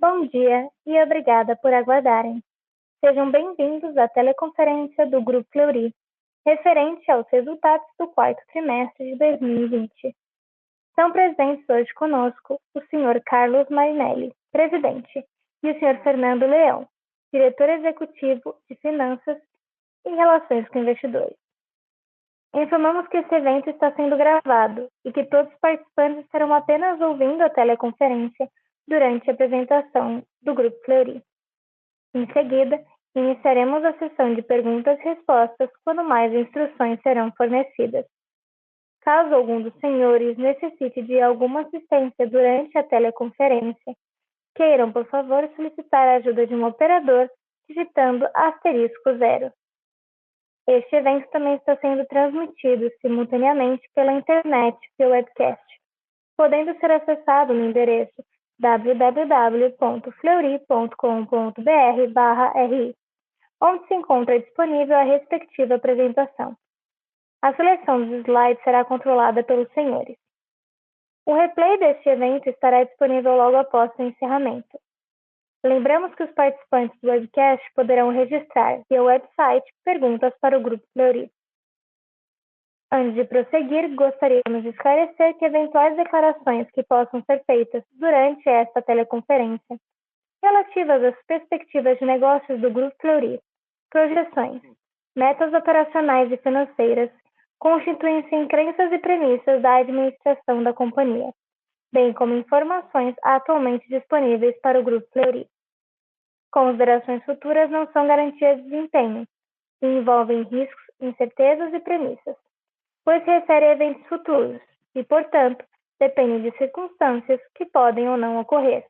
Bom dia e obrigada por aguardarem. Sejam bem-vindos à teleconferência do Grupo Fleury, referente aos resultados do quarto trimestre de 2020. São presentes hoje conosco o Sr. Carlos Marinelli, presidente, e o Sr. Fernando Leão, diretor executivo de Finanças e Relações com Investidores. Informamos que esse evento está sendo gravado e que todos os participantes estarão apenas ouvindo a teleconferência durante a apresentação do Grupo Fleury. Em seguida, iniciaremos a sessão de perguntas e respostas quando mais instruções serão fornecidas. Caso algum dos senhores necessite de alguma assistência durante a teleconferência, queiram, por favor, solicitar a ajuda de um operador digitando *0. Este evento também está sendo transmitido simultaneamente pela internet via webcast, podendo ser acessado no endereço www.fleury.com.br/ri, onde se encontra disponível a respectiva apresentação. A seleção dos slides será controlada pelos senhores. O replay deste evento estará disponível logo após o encerramento. Lembramos que os participantes do webcast poderão registrar via website perguntas para o Grupo Fleury. Antes de prosseguir, gostaríamos de esclarecer que eventuais declarações que possam ser feitas durante esta teleconferência, relativas às perspectivas de negócios do Grupo Fleury, projeções, metas operacionais e financeiras, constituem-se em crenças e premissas da administração da companhia, bem como informações atualmente disponíveis para o Grupo Fleury. Considerações futuras não são garantias de desempenho e envolvem riscos, incertezas e premissas, pois se refere a eventos futuros e, portanto, dependem de circunstâncias que podem ou não ocorrer.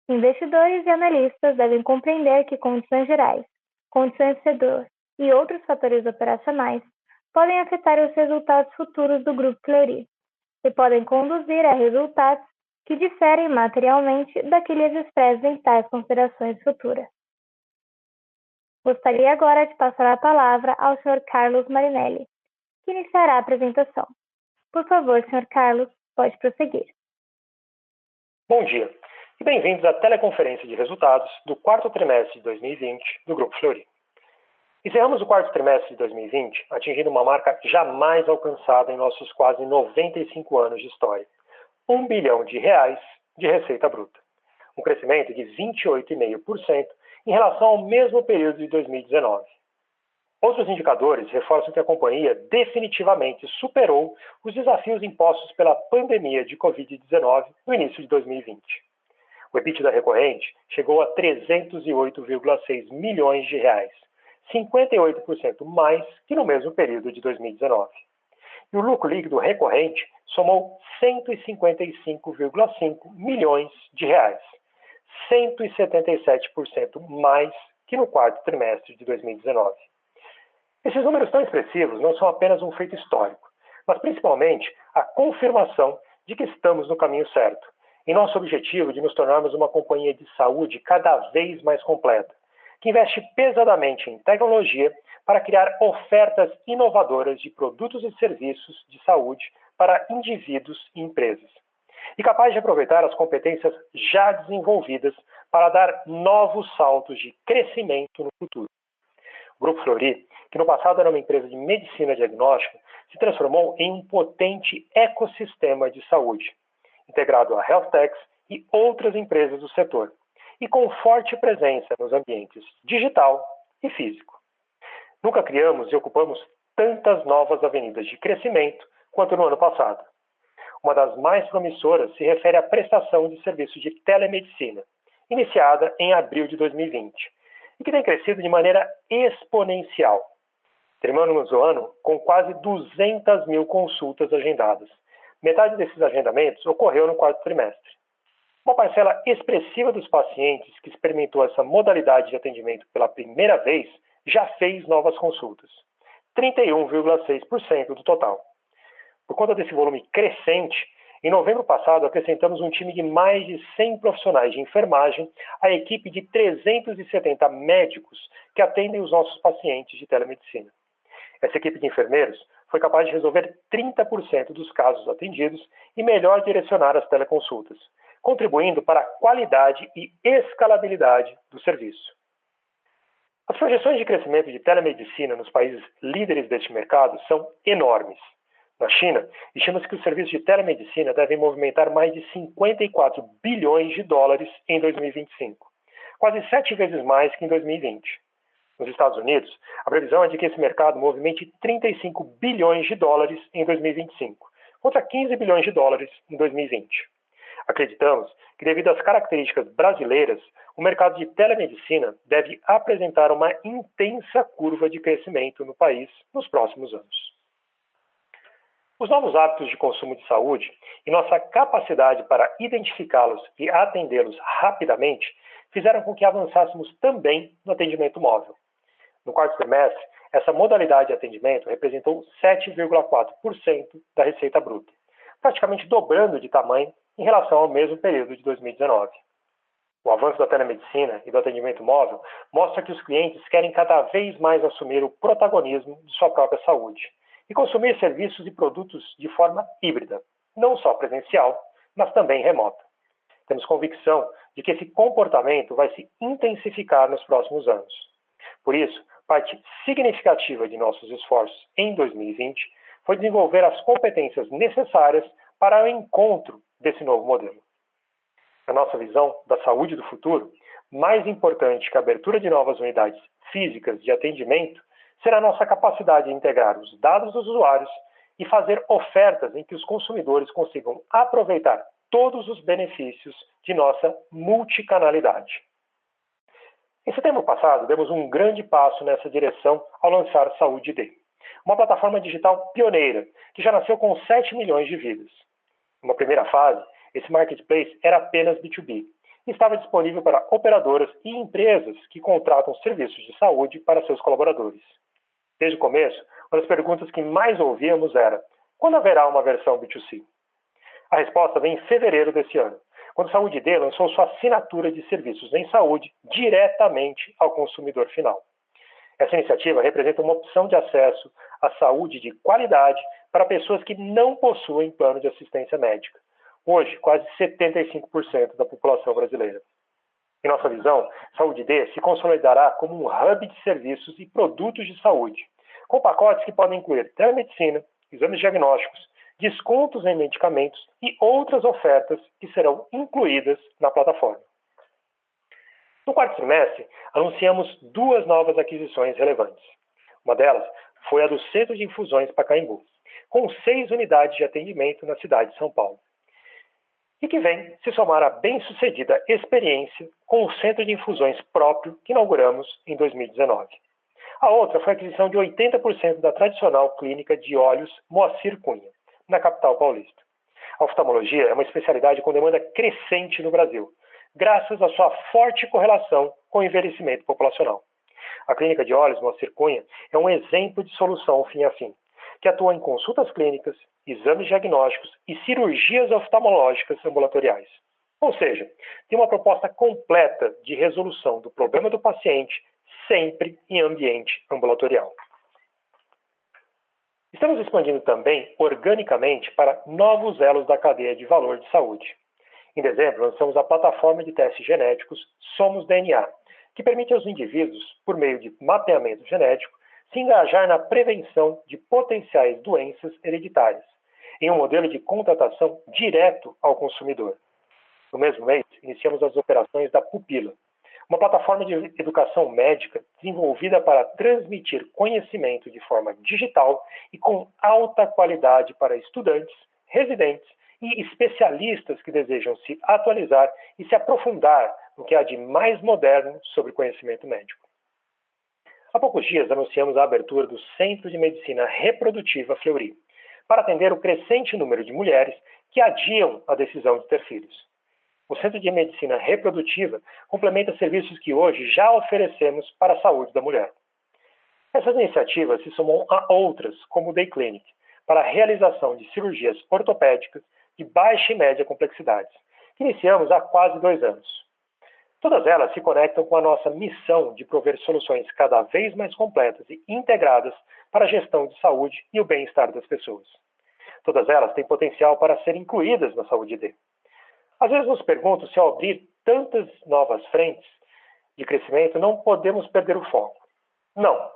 Investidores e analistas devem compreender que condições gerais, condições do setor e outros fatores operacionais podem afetar os resultados futuros do Grupo Fleury e podem conduzir a resultados que diferem materialmente daqueles expressos em tais considerações futuras. Gostaria agora de passar a palavra ao Sr. Carlos Marinelli, que iniciará a apresentação. Por favor, Sr. Carlos, pode prosseguir. Bom dia e bem-vindos à teleconferência de resultados do quarto trimestre de 2020 do Grupo Fleury. Encerramos o quarto trimestre de 2020 atingindo uma marca jamais alcançada em nossos quase 95 anos de história. R$ 1 bilhão de receita bruta. Um crescimento de 28,5% em relação ao mesmo período de 2019. Outros indicadores reforçam que a companhia definitivamente superou os desafios impostos pela pandemia de Covid-19 no início de 2020. O EBITDA recorrente chegou a 308,6 milhões de reais, 58% mais que no mesmo período de 2019. E o lucro líquido recorrente somou 155,5 milhões de reais, 177% mais que no quarto trimestre de 2019. Esses números tão expressivos não são apenas um feito histórico, mas principalmente a confirmação de que estamos no caminho certo, em nosso objetivo de nos tornarmos uma companhia de saúde cada vez mais completa, que investe pesadamente em tecnologia para criar ofertas inovadoras de produtos e serviços de saúde para indivíduos e empresas, e capaz de aproveitar as competências já desenvolvidas para dar novos saltos de crescimento no futuro. O Grupo Fleury, que no passado era uma empresa de medicina diagnóstica, se transformou em um potente ecossistema de saúde, integrado a health techs e outras empresas do setor, e com forte presença nos ambientes digital e físico. Nunca criamos e ocupamos tantas novas avenidas de crescimento quanto no ano passado. Uma das mais promissoras se refere à prestação de serviço de telemedicina, iniciada em abril de 2020, e que tem crescido de maneira exponencial. Terminamos o ano com quase 200 mil consultas agendadas. Metade desses agendamentos ocorreu no quarto trimestre. Uma parcela expressiva dos pacientes que experimentou essa modalidade de atendimento pela primeira vez já fez novas consultas, 31,6% do total. Por conta desse volume crescente, em novembro passado acrescentamos um time de mais de 100 profissionais de enfermagem à equipe de 370 médicos que atendem os nossos pacientes de telemedicina. Essa equipe de enfermeiros foi capaz de resolver 30% dos casos atendidos e melhor direcionar as teleconsultas, contribuindo para a qualidade e escalabilidade do serviço. As projeções de crescimento de telemedicina nos países líderes deste mercado são enormes. Na China, estima-se que os serviços de telemedicina devem movimentar mais de 54 bilhões de dólares em 2025, quase 7 vezes mais que em 2020. Nos Estados Unidos, a previsão é de que esse mercado movimente 35 bilhões de dólares em 2025, contra 15 bilhões de dólares em 2020. Acreditamos que, devido às características brasileiras, o mercado de telemedicina deve apresentar uma intensa curva de crescimento no país nos próximos anos. Os novos hábitos de consumo de saúde e nossa capacidade para identificá-los e atendê-los rapidamente fizeram com que avançássemos também no atendimento móvel. No quarto trimestre, essa modalidade de atendimento representou 7,4% da receita bruta, praticamente dobrando de tamanho em relação ao mesmo período de 2019. O avanço da telemedicina e do atendimento móvel mostra que os clientes querem cada vez mais assumir o protagonismo de sua própria saúde e consumir serviços e produtos de forma híbrida, não só presencial, mas também remota. Temos convicção de que esse comportamento vai se intensificar nos próximos anos. Por isso, parte significativa de nossos esforços em 2020 foi desenvolver as competências necessárias para o encontro desse novo modelo. Na nossa visão da saúde do futuro, mais importante que a abertura de novas unidades físicas de atendimento será a nossa capacidade de integrar os dados dos usuários e fazer ofertas em que os consumidores consigam aproveitar todos os benefícios de nossa multicanalidade. Em setembro passado, demos um grande passo nessa direção ao lançar Saúde D, uma plataforma digital pioneira que já nasceu com 7 milhões de vidas. Numa primeira fase, esse marketplace era apenas B2B e estava disponível para operadoras e empresas que contratam serviços de saúde para seus colaboradores. Desde o começo, uma das perguntas que mais ouvíamos era: quando haverá uma versão B2C? A resposta vem em fevereiro desse ano, quando a Saúde D lançou sua assinatura de serviços em saúde diretamente ao consumidor final. Essa iniciativa representa uma opção de acesso à saúde de qualidade para pessoas que não possuem plano de assistência médica. Hoje, quase 75% da população brasileira. Em nossa visão, Saúde D se consolidará como um hub de serviços e produtos de saúde, com pacotes que podem incluir telemedicina, exames diagnósticos, descontos em medicamentos e outras ofertas que serão incluídas na plataforma. No quarto trimestre, anunciamos 2 novas aquisições relevantes. Uma delas foi a do Centro de Infusões Pacaembu, com 6 unidades de atendimento na cidade de São Paulo, e que vem se somar à bem-sucedida experiência com o Centro de Infusões próprio que inauguramos em 2019. A outra foi a aquisição de 80% da tradicional clínica de olhos Moacir Cunha, na capital paulista. A oftalmologia é uma especialidade com demanda crescente no Brasil, graças à sua forte correlação com o envelhecimento populacional. A clínica de olhos Moacir Cunha é um exemplo de solução fim a fim, que atua em consultas clínicas, exames diagnósticos e cirurgias oftalmológicas ambulatoriais. Ou seja, tem uma proposta completa de resolução do problema do paciente, sempre em ambiente ambulatorial. Estamos expandindo também organicamente para novos elos da cadeia de valor de saúde. Em dezembro, lançamos a plataforma de testes genéticos Somos DNA, que permite aos indivíduos, por meio de mapeamento genético, se engajar na prevenção de potenciais doenças hereditárias, em um modelo de contratação direto ao consumidor. No mesmo mês, iniciamos as operações da Pupila, uma plataforma de educação médica desenvolvida para transmitir conhecimento de forma digital e com alta qualidade para estudantes, residentes e especialistas que desejam se atualizar e se aprofundar no que há de mais moderno sobre conhecimento médico. Há poucos dias anunciamos a abertura do Centro de Medicina Reprodutiva Fleury, para atender o crescente número de mulheres que adiam a decisão de ter filhos. O Centro de Medicina Reprodutiva complementa serviços que hoje já oferecemos para a saúde da mulher. Essas iniciativas se somam a outras, como o Day Clinic, para a realização de cirurgias ortopédicas de baixa e média complexidade, que iniciamos há quase 2 anos. Todas elas se conectam com a nossa missão de prover soluções cada vez mais completas e integradas para a gestão de saúde e o bem-estar das pessoas. Todas elas têm potencial para serem incluídas na Saúde D. Às vezes nos pergunto se ao abrir tantas novas frentes de crescimento não podemos perder o foco. Não.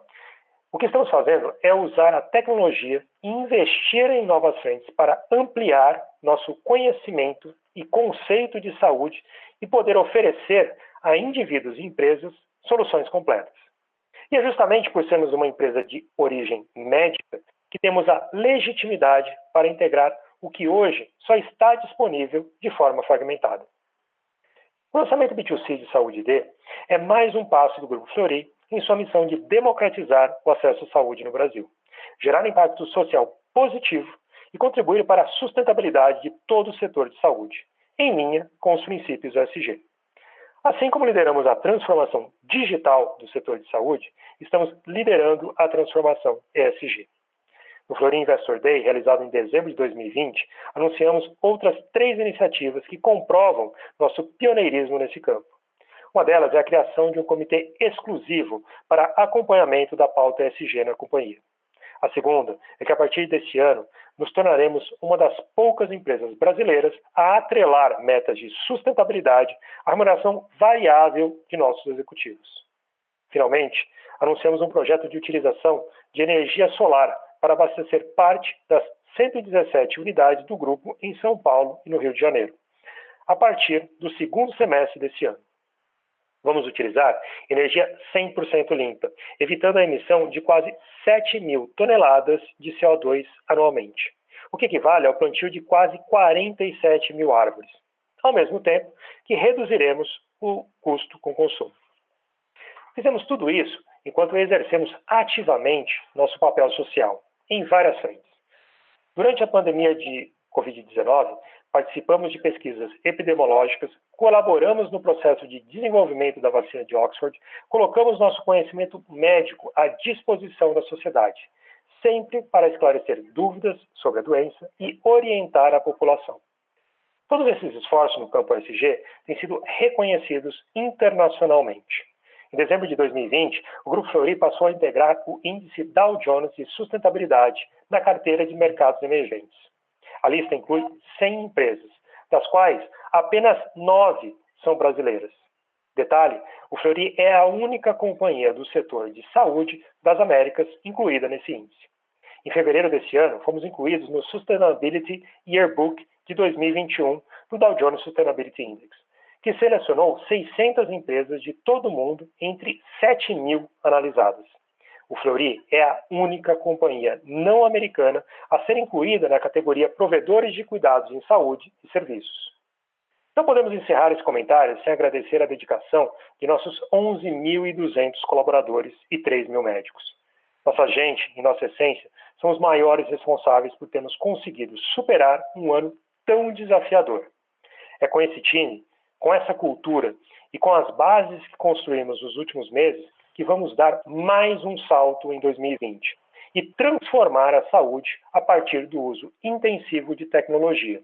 O que estamos fazendo é usar a tecnologia e investir em novas frentes para ampliar nosso conhecimento e conceito de saúde e poder oferecer a indivíduos e empresas soluções completas. E é justamente por sermos uma empresa de origem médica que temos a legitimidade para integrar o que hoje só está disponível de forma fragmentada. O lançamento B2C de Saúde D é mais um passo do Grupo Fleury em sua missão de democratizar o acesso à saúde no Brasil, gerar impacto social positivo e contribuir para a sustentabilidade de todo o setor de saúde, em linha com os princípios do ESG. Assim como lideramos a transformação digital do setor de saúde, estamos liderando a transformação ESG. No Fleury Investor Day, realizado em dezembro de 2020, anunciamos outras 3 iniciativas que comprovam nosso pioneirismo nesse campo. Uma delas é a criação de um comitê exclusivo para acompanhamento da pauta ESG na companhia. A segunda é que, a partir deste ano, nos tornaremos uma das poucas empresas brasileiras a atrelar metas de sustentabilidade à remuneração variável de nossos executivos. Finalmente, anunciamos um projeto de utilização de energia solar para abastecer parte das 117 unidades do grupo em São Paulo e no Rio de Janeiro, a partir do segundo semestre deste ano. Vamos utilizar energia 100% limpa, evitando a emissão de quase 7.000 toneladas de CO2 anualmente, o que equivale ao plantio de quase 47.000 árvores, ao mesmo tempo que reduziremos o custo com consumo. Fizemos tudo isso enquanto exercemos ativamente nosso papel social, em várias frentes. Durante a pandemia de Covid-19, participamos de pesquisas epidemiológicas, colaboramos no processo de desenvolvimento da vacina de Oxford, colocamos nosso conhecimento médico à disposição da sociedade, sempre para esclarecer dúvidas sobre a doença e orientar a população. Todos esses esforços no campo ESG têm sido reconhecidos internacionalmente. Em dezembro de 2020, o Grupo Fleury passou a integrar o índice Dow Jones de sustentabilidade na carteira de mercados emergentes. A lista inclui 100 empresas, das quais apenas 9 são brasileiras. Detalhe, o Fleury é a única companhia do setor de saúde das Américas incluída nesse índice. Em fevereiro deste ano, fomos incluídos no Sustainability Yearbook de 2021 do Dow Jones Sustainability Index, que selecionou 600 empresas de todo o mundo entre 7.000 analisadas. O Fleury é a única companhia não americana a ser incluída na categoria Provedores de Cuidados em Saúde e Serviços. Não podemos encerrar esse comentário sem agradecer a dedicação de nossos 11.200 colaboradores e 3.000 médicos. Nossa gente e nossa essência são os maiores responsáveis por termos conseguido superar um ano tão desafiador. É com esse time, com essa cultura e com as bases que construímos nos últimos meses que vamos dar mais um salto em 2020 e transformar a saúde a partir do uso intensivo de tecnologia,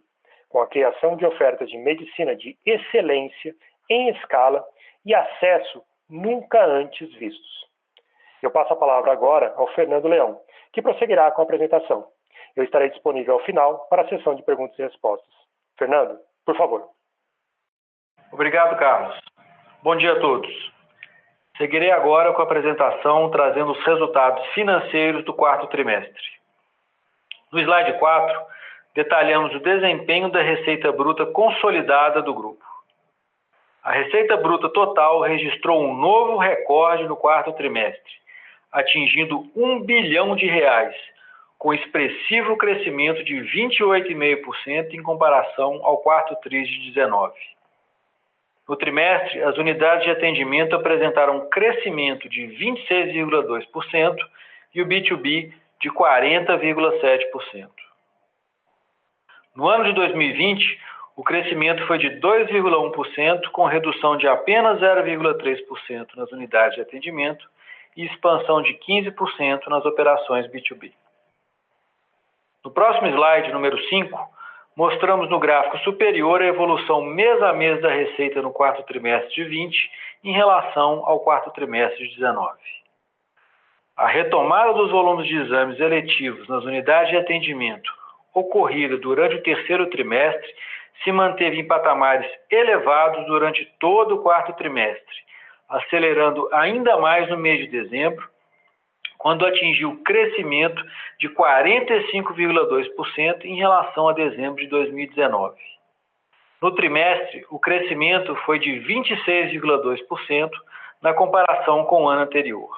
com a criação de ofertas de medicina de excelência em escala e acesso nunca antes vistos. Eu passo a palavra agora ao Fernando Leão, que prosseguirá com a apresentação. Eu estarei disponível ao final para a sessão de perguntas e respostas. Fernando, por favor. Obrigado, Carlos. Bom dia a todos. Seguirei agora com a apresentação trazendo os resultados financeiros do quarto trimestre. No slide 4, detalhamos o desempenho da receita bruta consolidada do grupo. A receita bruta total registrou um novo recorde no quarto trimestre, atingindo R$ 1 bilhão, com expressivo crescimento de 28,5% em comparação ao quarto tri de 19. No trimestre, as unidades de atendimento apresentaram um crescimento de 26,2% e o B2B de 40,7%. No ano de 2020, o crescimento foi de 2,1%, com redução de apenas 0,3% nas unidades de atendimento e expansão de 15% nas operações B2B. No próximo slide, número 5, mostramos no gráfico superior a evolução mês a mês da receita no quarto trimestre de 20 em relação ao quarto trimestre de 19. A retomada dos volumes de exames eletivos nas unidades de atendimento ocorrida durante o terceiro trimestre se manteve em patamares elevados durante todo o quarto trimestre, acelerando ainda mais no mês de dezembro, quando atingiu crescimento de 45,2% em relação a dezembro de 2019. No trimestre, o crescimento foi de 26,2% na comparação com o ano anterior.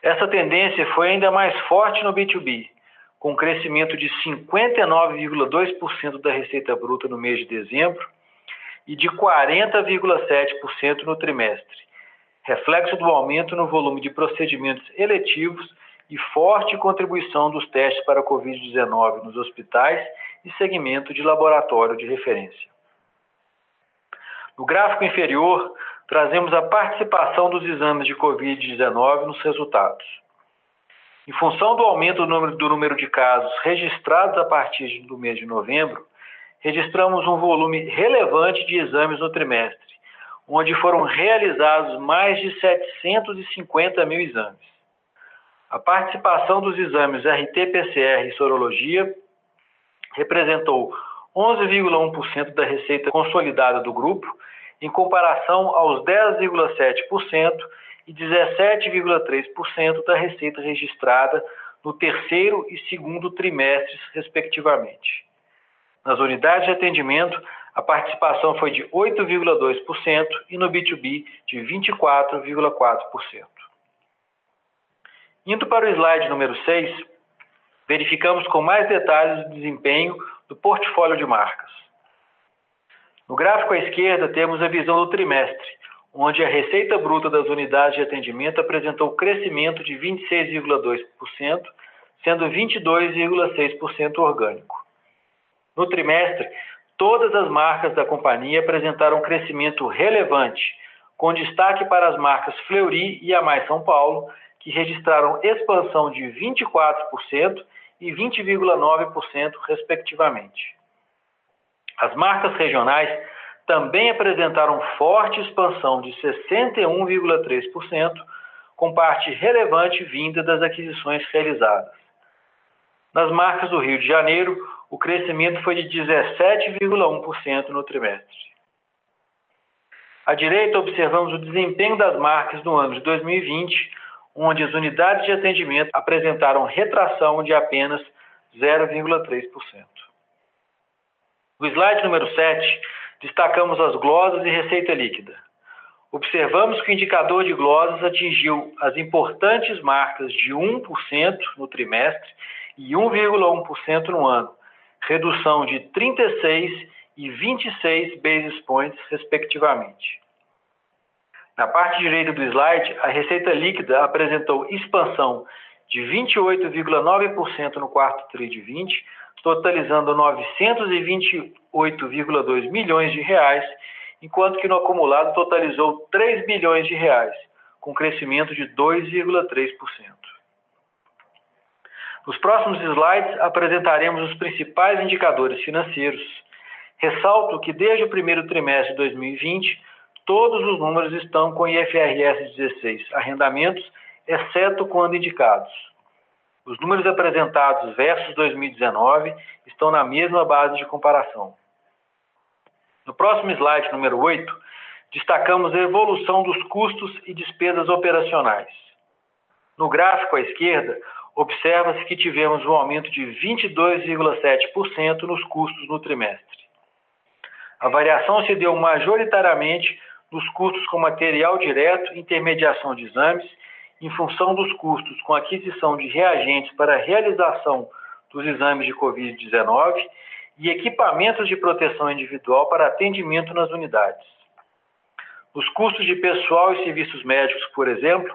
Essa tendência foi ainda mais forte no B2B, com crescimento de 59,2% da receita bruta no mês de dezembro e de 40,7% no trimestre, reflexo do aumento no volume de procedimentos eletivos e forte contribuição dos testes para a Covid-19 nos hospitais e segmento de laboratório de referência. No gráfico inferior, trazemos a participação dos exames de Covid-19 nos resultados. Em função do aumento do número de casos registrados a partir do mês de novembro, registramos um volume relevante de exames no trimestre, onde foram realizados mais de 750 mil exames. A participação dos exames RT-PCR e sorologia representou 11,1% da receita consolidada do grupo, em comparação aos 10,7% e 17,3% da receita registrada no terceiro e segundo trimestres, respectivamente. Nas unidades de atendimento, a participação foi de 8,2% e no B2B de 24,4%. Indo para o slide número 6, verificamos com mais detalhes o desempenho do portfólio de marcas. No gráfico à esquerda, temos a visão do trimestre, onde a receita bruta das unidades de atendimento apresentou crescimento de 26,2%, sendo 22,6% orgânico. No trimestre, todas as marcas da companhia apresentaram crescimento relevante, com destaque para as marcas Fleury e Amai São Paulo, que registraram expansão de 24% e 20,9%, respectivamente. As marcas regionais também apresentaram forte expansão de 61,3%, com parte relevante vinda das aquisições realizadas. Nas marcas do Rio de Janeiro, o crescimento foi de 17,1% no trimestre. À direita, observamos o desempenho das marcas no ano de 2020, onde as unidades de atendimento apresentaram retração de apenas 0,3%. No slide número 7, destacamos as glosas e receita líquida. Observamos que o indicador de glosas atingiu as importantes marcas de 1% no trimestre e 1,1% no ano, redução de 36 e 26 basis points, respectivamente. Na parte direita do slide, a receita líquida apresentou expansão de 28,9% no quarto TRI de 20, totalizando 928,2 milhões de reais, enquanto que no acumulado totalizou 3 bilhões de reais, com crescimento de 2,3%. Nos próximos slides apresentaremos os principais indicadores financeiros. Ressalto que desde o primeiro trimestre de 2020, todos os números estão com IFRS 16 arrendamentos, exceto quando indicados. Os números apresentados versus 2019 estão na mesma base de comparação. No próximo slide, número 8, destacamos a evolução dos custos e despesas operacionais. No gráfico à esquerda, observa-se que tivemos um aumento de 22,7% nos custos no trimestre. A variação se deu majoritariamente nos custos com material direto e intermediação de exames, em função dos custos com aquisição de reagentes para a realização dos exames de Covid-19 e equipamentos de proteção individual para atendimento nas unidades. Nos custos de pessoal e serviços médicos, por exemplo,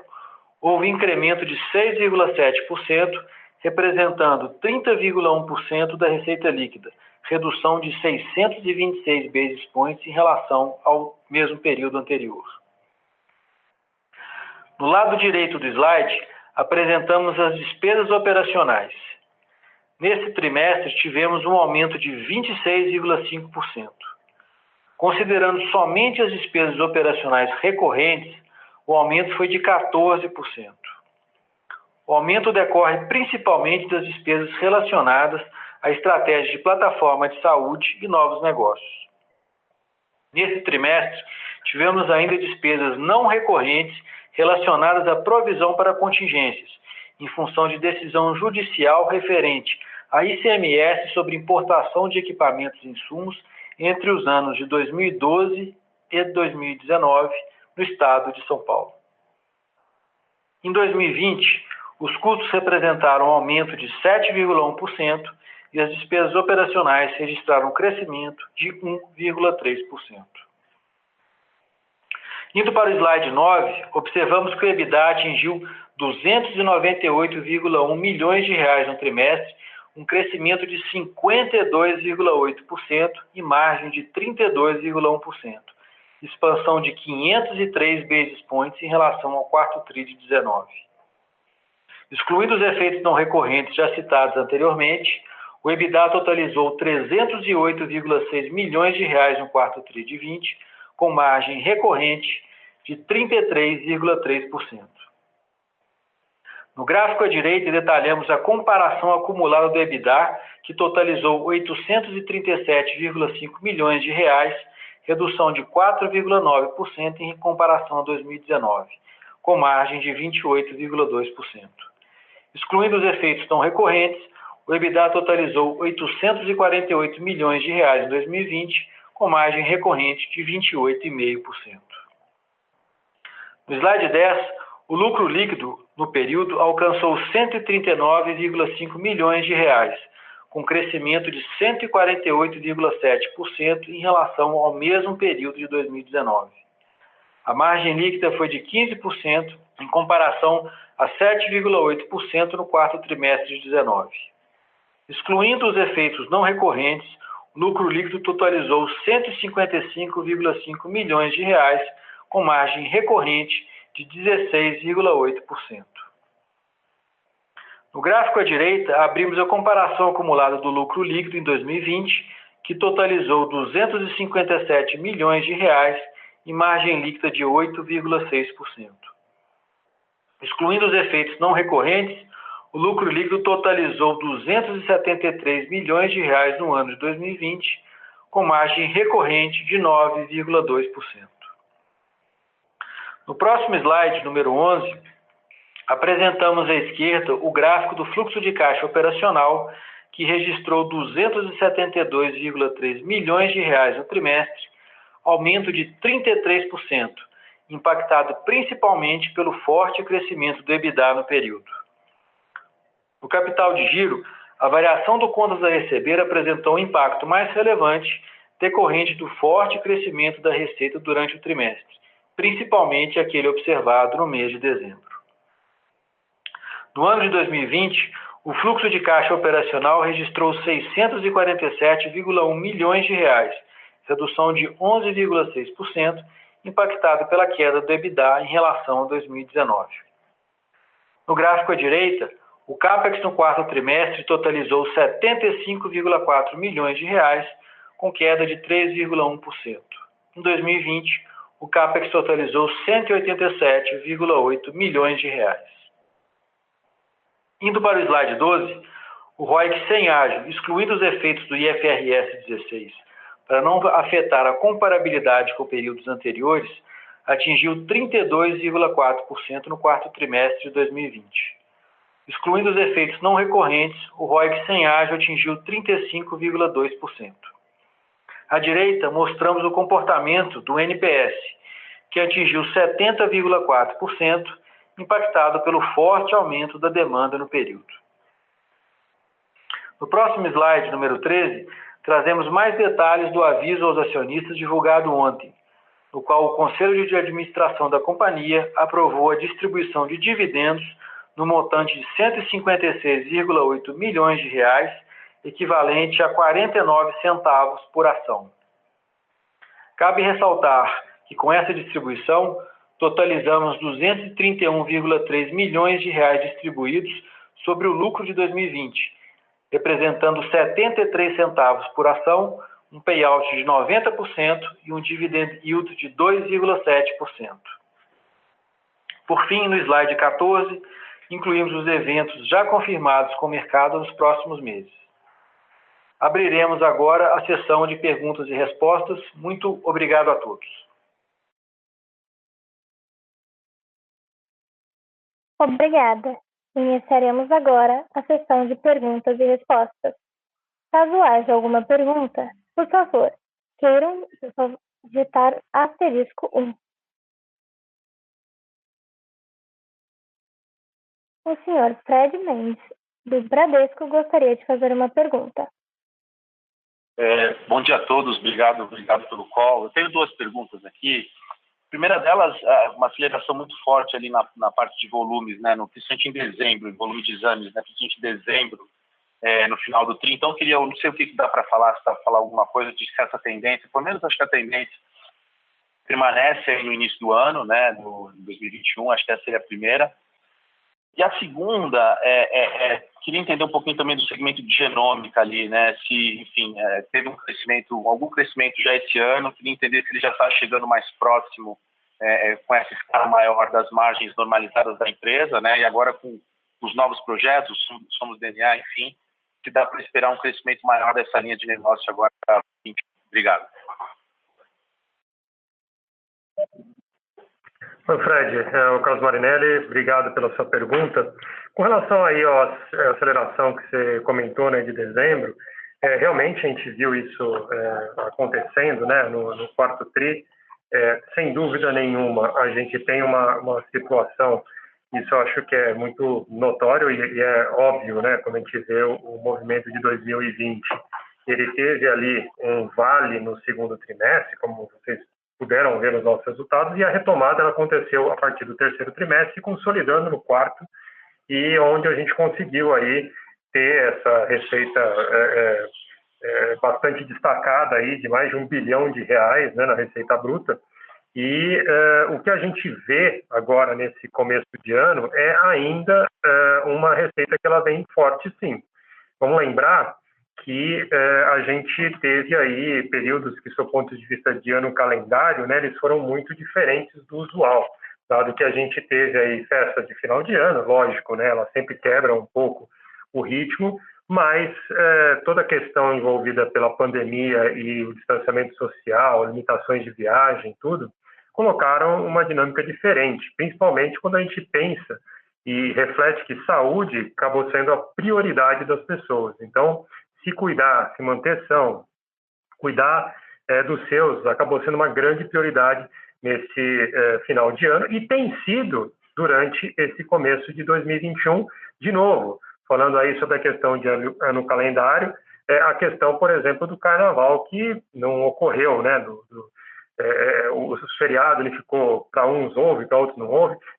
houve incremento de 6,7%, representando 30,1% da receita líquida, redução de 626 basis points em relação ao mesmo período anterior. No lado direito do slide, apresentamos as despesas operacionais. Nesse trimestre, tivemos um aumento de 26,5%. Considerando somente as despesas operacionais recorrentes, o aumento foi de 14%. O aumento decorre principalmente das despesas relacionadas a estratégia de plataforma de saúde e novos negócios. Nesse trimestre, tivemos ainda despesas não recorrentes relacionadas à provisão para contingências, em função de decisão judicial referente a ICMS sobre importação de equipamentos e insumos entre os anos de 2012 e 2019 no estado de São Paulo. Em 2020, os custos representaram um aumento de 7,1% e as despesas operacionais registraram um crescimento de 1,3%. Indo para o slide 9, observamos que o EBITDA atingiu 298,1 milhões de reais no trimestre, um crescimento de 52,8% e margem de 32,1%, expansão de 503 basis points em relação ao quarto TRI de 19. Excluindo os efeitos não recorrentes já citados anteriormente, o EBITDA totalizou 308,6 milhões de reais no quarto TRI de 20, com margem recorrente de 33,3%. No gráfico à direita, detalhamos a comparação acumulada do EBITDA, que totalizou 837,5 milhões de reais, redução de 4,9% em comparação a 2019, com margem de 28,2%. Excluindo os efeitos não recorrentes, o EBITDA totalizou 848 milhões de reais em 2020, com margem recorrente de 28,5%. No slide 10, o lucro líquido no período alcançou 139,5 milhões de reais, com crescimento de 148,7% em relação ao mesmo período de 2019. A margem líquida foi de 15% em comparação a 7,8% no quarto trimestre de 19. Excluindo os efeitos não recorrentes, o lucro líquido totalizou 155,5 milhões de reais, com margem recorrente de 16,8%. No gráfico à direita, abrimos a comparação acumulada do lucro líquido em 2020, que totalizou 257 milhões de reais e margem líquida de 8,6%. Excluindo os efeitos não recorrentes, o lucro líquido totalizou 273 milhões de reais no ano de 2020, com margem recorrente de 9,2%. No próximo slide, número 11, apresentamos à esquerda o gráfico do fluxo de caixa operacional, que registrou 272,3 milhões de reais no trimestre, aumento de 33%, impactado principalmente pelo forte crescimento do EBITDA no período. No capital de giro, a variação do contas a receber apresentou um impacto mais relevante decorrente do forte crescimento da receita durante o trimestre, principalmente aquele observado no mês de dezembro. No ano de 2020, o fluxo de caixa operacional registrou 647,1 milhões de reais, redução de 11,6%, impactado pela queda do EBITDA em relação a 2019. No gráfico à direita, o CAPEX no quarto trimestre totalizou 75,4 milhões de reais, com queda de 3,1%. Em 2020, o CAPEX totalizou 187,8 milhões de reais. Indo para o slide 12, o ROIC sem ágio, excluindo os efeitos do IFRS 16, para não afetar a comparabilidade com períodos anteriores, atingiu 32,4% no quarto trimestre de 2020. Excluindo os efeitos não recorrentes, o ROIC sem ágio atingiu 35,2%. À direita, mostramos o comportamento do NPS, que atingiu 70,4%, impactado pelo forte aumento da demanda no período. No próximo slide, número 13, trazemos mais detalhes do aviso aos acionistas divulgado ontem, no qual o Conselho de Administração da companhia aprovou a distribuição de dividendos no montante de 156,8 milhões de reais, equivalente a 49 centavos por ação. Cabe ressaltar que com essa distribuição, totalizamos 231,3 milhões de reais distribuídos sobre o lucro de 2020, representando 73 centavos por ação, um payout de 90% e um dividend yield de 2,7%. Por fim, no slide 14, incluímos os eventos já confirmados com o mercado nos próximos meses. Abriremos agora a sessão de perguntas e respostas. Muito obrigado a todos. Obrigada. Iniciaremos agora a sessão de perguntas e respostas. Caso haja alguma pergunta, por favor, queiram digitar *1. O senhor Fred Mendes, do Bradesco, gostaria de fazer uma pergunta. Bom dia a todos, obrigado pelo call. Eu tenho duas perguntas aqui. A primeira delas, uma aceleração muito forte ali na parte de volumes, né, principalmente em dezembro, em volume de exames, né, principalmente em dezembro, no final do TRI. Então, eu não sei o que dá para falar, se dá para falar alguma coisa de se essa tendência, pelo menos acho que a tendência permanece aí no início do ano, né, no 2021, acho que essa seria a primeira. E a segunda, queria entender um pouquinho também do segmento de genômica ali, né? Se, enfim, teve algum crescimento já esse ano, queria entender se ele já está chegando mais próximo, com essa escala maior das margens normalizadas da empresa, né? E agora com os novos projetos, Somos DNA, enfim, se dá para esperar um crescimento maior dessa linha de negócio agora para 2020. Obrigado. Oi, Fred, é o Carlos Marinelli, obrigado pela sua pergunta. Com relação aí à aceleração que você comentou, né, de dezembro, realmente a gente viu isso acontecendo, né, no quarto TRI. Sem dúvida nenhuma, a gente tem uma situação, isso eu acho que é muito notório e é óbvio, né, quando a gente vê o movimento de 2020. Ele teve ali um vale no segundo trimestre, como vocês puderam ver nos nossos resultados, e a retomada ela aconteceu a partir do terceiro trimestre, consolidando no quarto, e onde a gente conseguiu aí ter essa receita bastante destacada aí, de mais de R$1 bilhão, né, na receita bruta. E o que a gente vê agora nesse começo de ano é ainda uma receita que ela vem forte, sim. Vamos lembrar que a gente teve aí períodos que, do ponto de vista de ano calendário, né, eles foram muito diferentes do usual, dado que a gente teve aí festas de final de ano, lógico, né, ela sempre quebra um pouco o ritmo, mas toda a questão envolvida pela pandemia e o distanciamento social, limitações de viagem, tudo, colocaram uma dinâmica diferente, principalmente quando a gente pensa e reflete que saúde acabou sendo a prioridade das pessoas. Então, se cuidar, se manter são, cuidar dos seus, acabou sendo uma grande prioridade nesse final de ano e tem sido durante esse começo de 2021, de novo, falando aí sobre a questão de ano calendário, a questão, por exemplo, do carnaval, que não ocorreu, né, o feriado ele ficou, para uns houve, para outros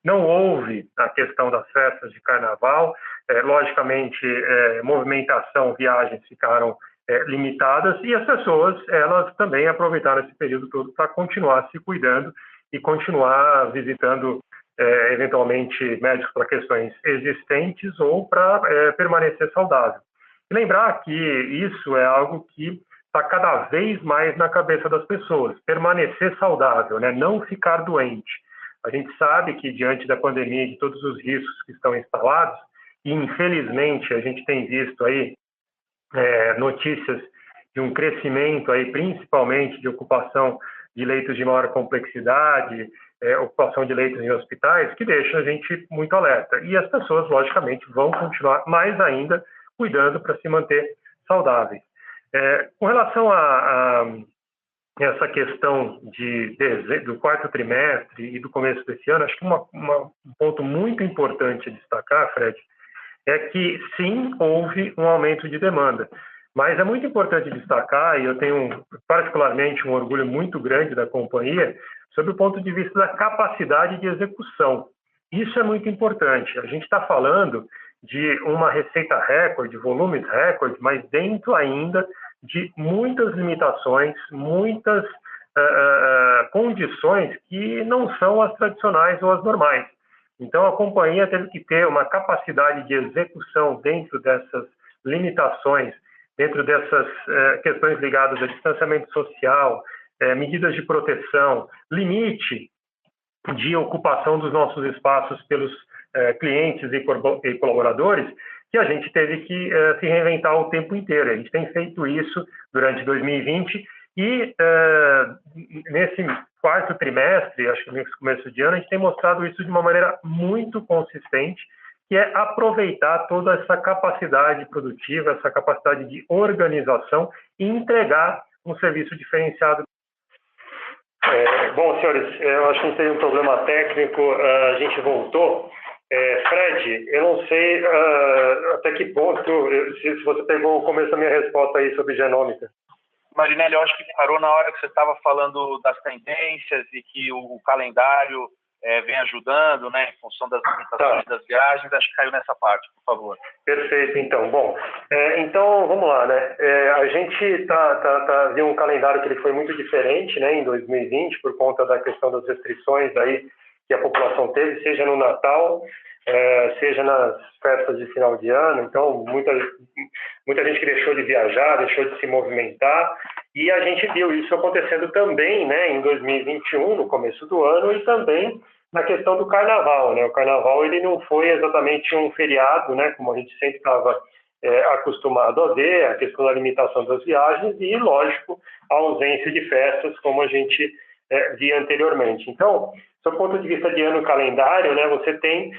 não houve a questão das festas de carnaval, logicamente movimentação, viagens ficaram limitadas e as pessoas elas também aproveitaram esse período todo para continuar se cuidando e continuar visitando eventualmente médicos para questões existentes ou para permanecer saudável. E lembrar que isso é algo que está cada vez mais na cabeça das pessoas, permanecer saudável, né? Não ficar doente. A gente sabe que diante da pandemia e de todos os riscos que estão instalados, e infelizmente a gente tem visto aí notícias de um crescimento aí, principalmente de ocupação de leitos de maior complexidade, ocupação de leitos em hospitais, que deixa a gente muito alerta. E as pessoas, logicamente, vão continuar mais ainda cuidando para se manter saudáveis. Com relação a essa questão do quarto trimestre e do começo desse ano, acho que um ponto muito importante a destacar, Fred, é que sim, houve um aumento de demanda. Mas é muito importante destacar, e eu tenho particularmente um orgulho muito grande da companhia, sobre o ponto de vista da capacidade de execução. Isso é muito importante. A gente está falando de uma receita recorde, volumes recorde, mas dentro ainda de muitas limitações, muitas condições que não são as tradicionais ou as normais. Então, a companhia teve que ter uma capacidade de execução dentro dessas limitações, dentro dessas questões ligadas a distanciamento social, medidas de proteção, limite de ocupação dos nossos espaços pelos clientes e colaboradores, que a gente teve que se reinventar o tempo inteiro. A gente tem feito isso durante 2020 e nesse quarto trimestre, acho que nesse começo de ano, a gente tem mostrado isso de uma maneira muito consistente, que é aproveitar toda essa capacidade produtiva, essa capacidade de organização e entregar um serviço diferenciado. Bom, senhores, eu acho que não teve um problema técnico, a gente voltou. Fred, eu não sei até que ponto, se você pegou o começo da minha resposta aí sobre genômica. Marinelli, eu acho que parou na hora que você estava falando das tendências e que o calendário vem ajudando, né, em função das limitações das viagens. Acho que caiu nessa parte, por favor. Perfeito, então. Bom, então vamos lá, né? A gente viu um calendário que ele foi muito diferente, né, em 2020, por conta da questão das restrições aí que a população teve, seja no Natal, seja nas festas de final de ano. Então, muita gente que deixou de viajar, deixou de se movimentar, e a gente viu isso acontecendo também, né, em 2021, no começo do ano, e também na questão do Carnaval, né? O Carnaval ele não foi exatamente um feriado, né, como a gente sempre estava acostumado a ver, a questão da limitação das viagens e, lógico, a ausência de festas, como a gente via anteriormente. Então, do ponto de vista de ano calendário, né, você tem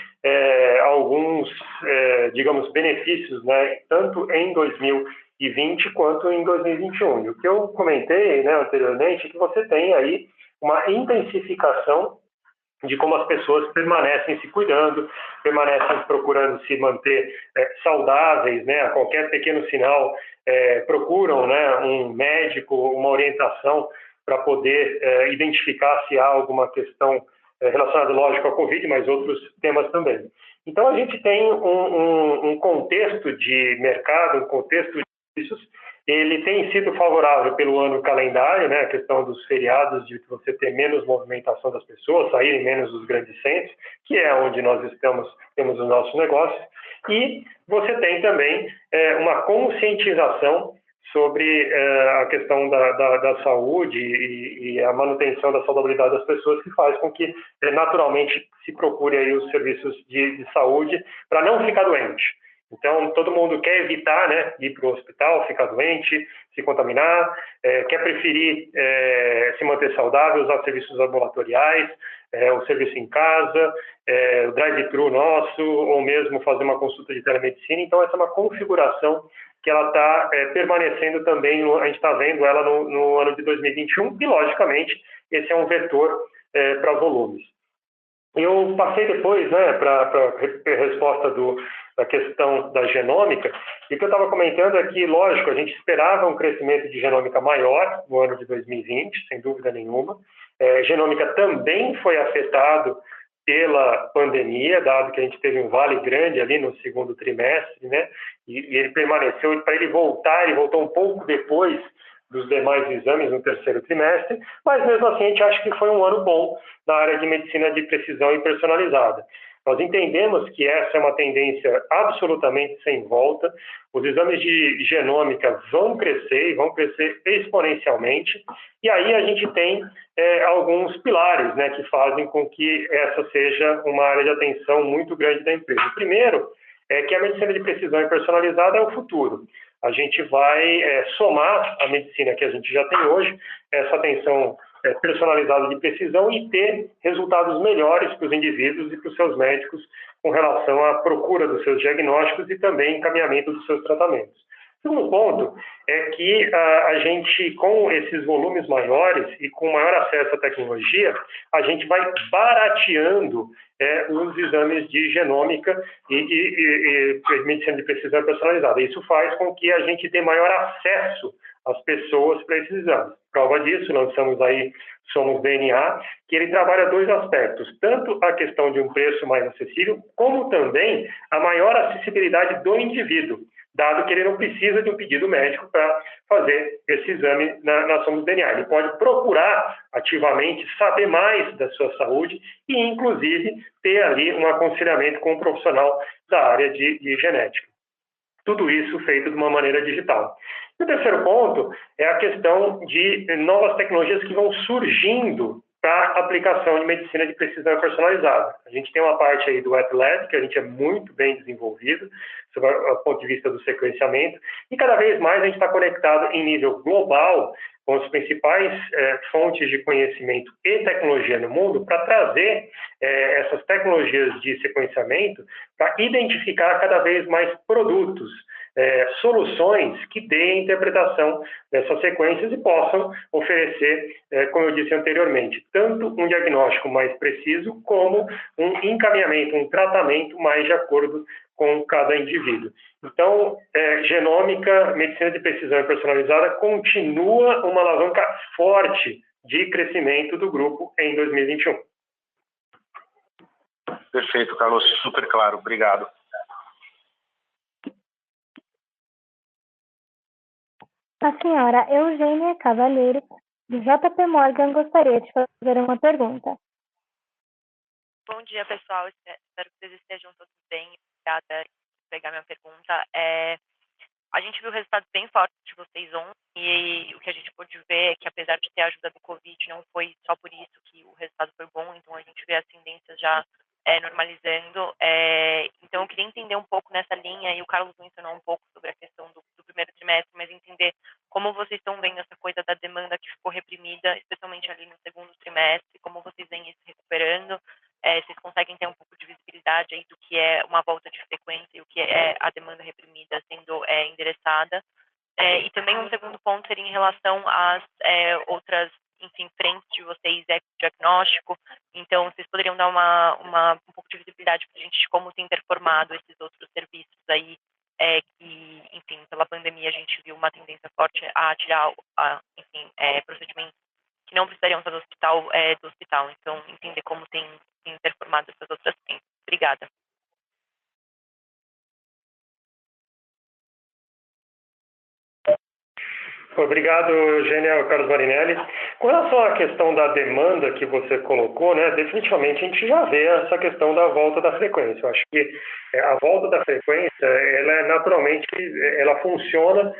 alguns, digamos, benefícios, né, tanto em 2020 quanto em 2021. E o que eu comentei, né, anteriormente é que você tem aí uma intensificação de como as pessoas permanecem se cuidando, permanecem procurando se manter saudáveis, né, a qualquer pequeno sinal procuram, né, um médico, uma orientação para poder identificar se há alguma questão relacionada, lógico, à Covid, mas outros temas também. Então, a gente tem um contexto de mercado, um contexto de serviços, ele tem sido favorável pelo ano calendário, né, a questão dos feriados, de você ter menos movimentação das pessoas, saírem menos dos grandes centros, que é onde nós temos os nossos negócios, e você tem também uma conscientização sobre a questão da saúde e a manutenção da saudabilidade das pessoas, que faz com que naturalmente se procure aí os serviços de saúde para não ficar doente. Então, todo mundo quer evitar, né, ir para o hospital, ficar doente, se contaminar, quer preferir se manter saudável, usar serviços ambulatoriais, o serviço em casa, o drive-thru nosso, ou mesmo fazer uma consulta de telemedicina. Então, essa é uma configuração que ela está permanecendo também, a gente está vendo ela no ano de 2021, e, logicamente, esse é um vetor para volumes. Eu passei depois, né, para a resposta da questão da genômica, e o que eu estava comentando é que, lógico, a gente esperava um crescimento de genômica maior no ano de 2020, sem dúvida nenhuma. Genômica também foi afetado pela pandemia, dado que a gente teve um vale grande ali no segundo trimestre, né, e ele permaneceu, e para ele voltou um pouco depois dos demais exames no terceiro trimestre, mas mesmo assim a gente acha que foi um ano bom na área de medicina de precisão e personalizada. Nós entendemos que essa é uma tendência absolutamente sem volta. Os exames de genômica vão crescer, e vão crescer exponencialmente, e aí a gente tem alguns pilares, né, que fazem com que essa seja uma área de atenção muito grande da empresa. O primeiro é que a medicina de precisão e personalizada é o futuro. A gente vai somar a medicina que a gente já tem hoje, essa atenção personalizada de precisão, e ter resultados melhores para os indivíduos e para os seus médicos com relação à procura dos seus diagnósticos e também encaminhamento dos seus tratamentos. O segundo ponto é que a gente, com esses volumes maiores e com maior acesso à tecnologia, a gente vai barateando os exames de genômica e medicina de precisão personalizada. Isso faz com que a gente dê maior acesso às pessoas para esses exames. Prova disso, lançamos aí Somos DNA, que ele trabalha dois aspectos, tanto a questão de um preço mais acessível, como também a maior acessibilidade do indivíduo, dado que ele não precisa de um pedido médico para fazer esse exame na Somos DNA. Ele pode procurar ativamente saber mais da sua saúde e, inclusive, ter ali um aconselhamento com um profissional da área de genética. Tudo isso feito de uma maneira digital. E o terceiro ponto é a questão de novas tecnologias que vão surgindo para aplicação de medicina de precisão personalizada. A gente tem uma parte aí do Wet Lab, que a gente é muito bem desenvolvido, sob o ponto de vista do sequenciamento, e cada vez mais a gente está conectado em nível global com as principais fontes de conhecimento e tecnologia no mundo para trazer essas tecnologias de sequenciamento para identificar cada vez mais produtos, soluções que deem interpretação dessas sequências e possam oferecer, como eu disse anteriormente, tanto um diagnóstico mais preciso como um encaminhamento, um tratamento mais de acordo com cada indivíduo. Então, genômica, medicina de precisão e personalizada continua uma alavanca forte de crescimento do grupo em 2021. Perfeito, Carlos, super claro, obrigado. A senhora Eugênia Cavalheiro, do JP Morgan, gostaria de fazer uma pergunta. Bom dia, pessoal. Espero que vocês estejam todos bem. Obrigada por pegar minha pergunta. A gente viu resultados bem fortes de vocês ontem e o que a gente pôde ver é que, apesar de ter a ajuda do Covid, não foi só por isso que o resultado foi bom. Então, a gente vê as tendências já normalizando. Então, eu queria entender um pouco nessa linha, e o Carlos mencionou um pouco sobre a questão do primeiro trimestre, mas entender como vocês estão vendo essa coisa da demanda que ficou reprimida, especialmente ali no segundo trimestre, como vocês vêm isso recuperando. Vocês conseguem ter um pouco de visibilidade aí do que é uma volta de frequência e o que é a demanda reprimida sendo endereçada. E também um segundo ponto seria em relação às outras, enfim, frentes de vocês, diagnóstico. Então, vocês poderiam dar um pouco de visibilidade para a gente de como tem performado esses outros serviços aí, que, enfim, pela pandemia a gente viu uma tendência forte a tirar, enfim, procedimentos que não precisariam estar do hospital. Então, entender como tem performado essas outras frentes. Obrigada. Obrigado, Eugênia, Carlos Marinelli. Com relação à questão da demanda que você colocou, né, definitivamente a gente já vê essa questão da volta da frequência. Eu acho que a volta da frequência, ela funciona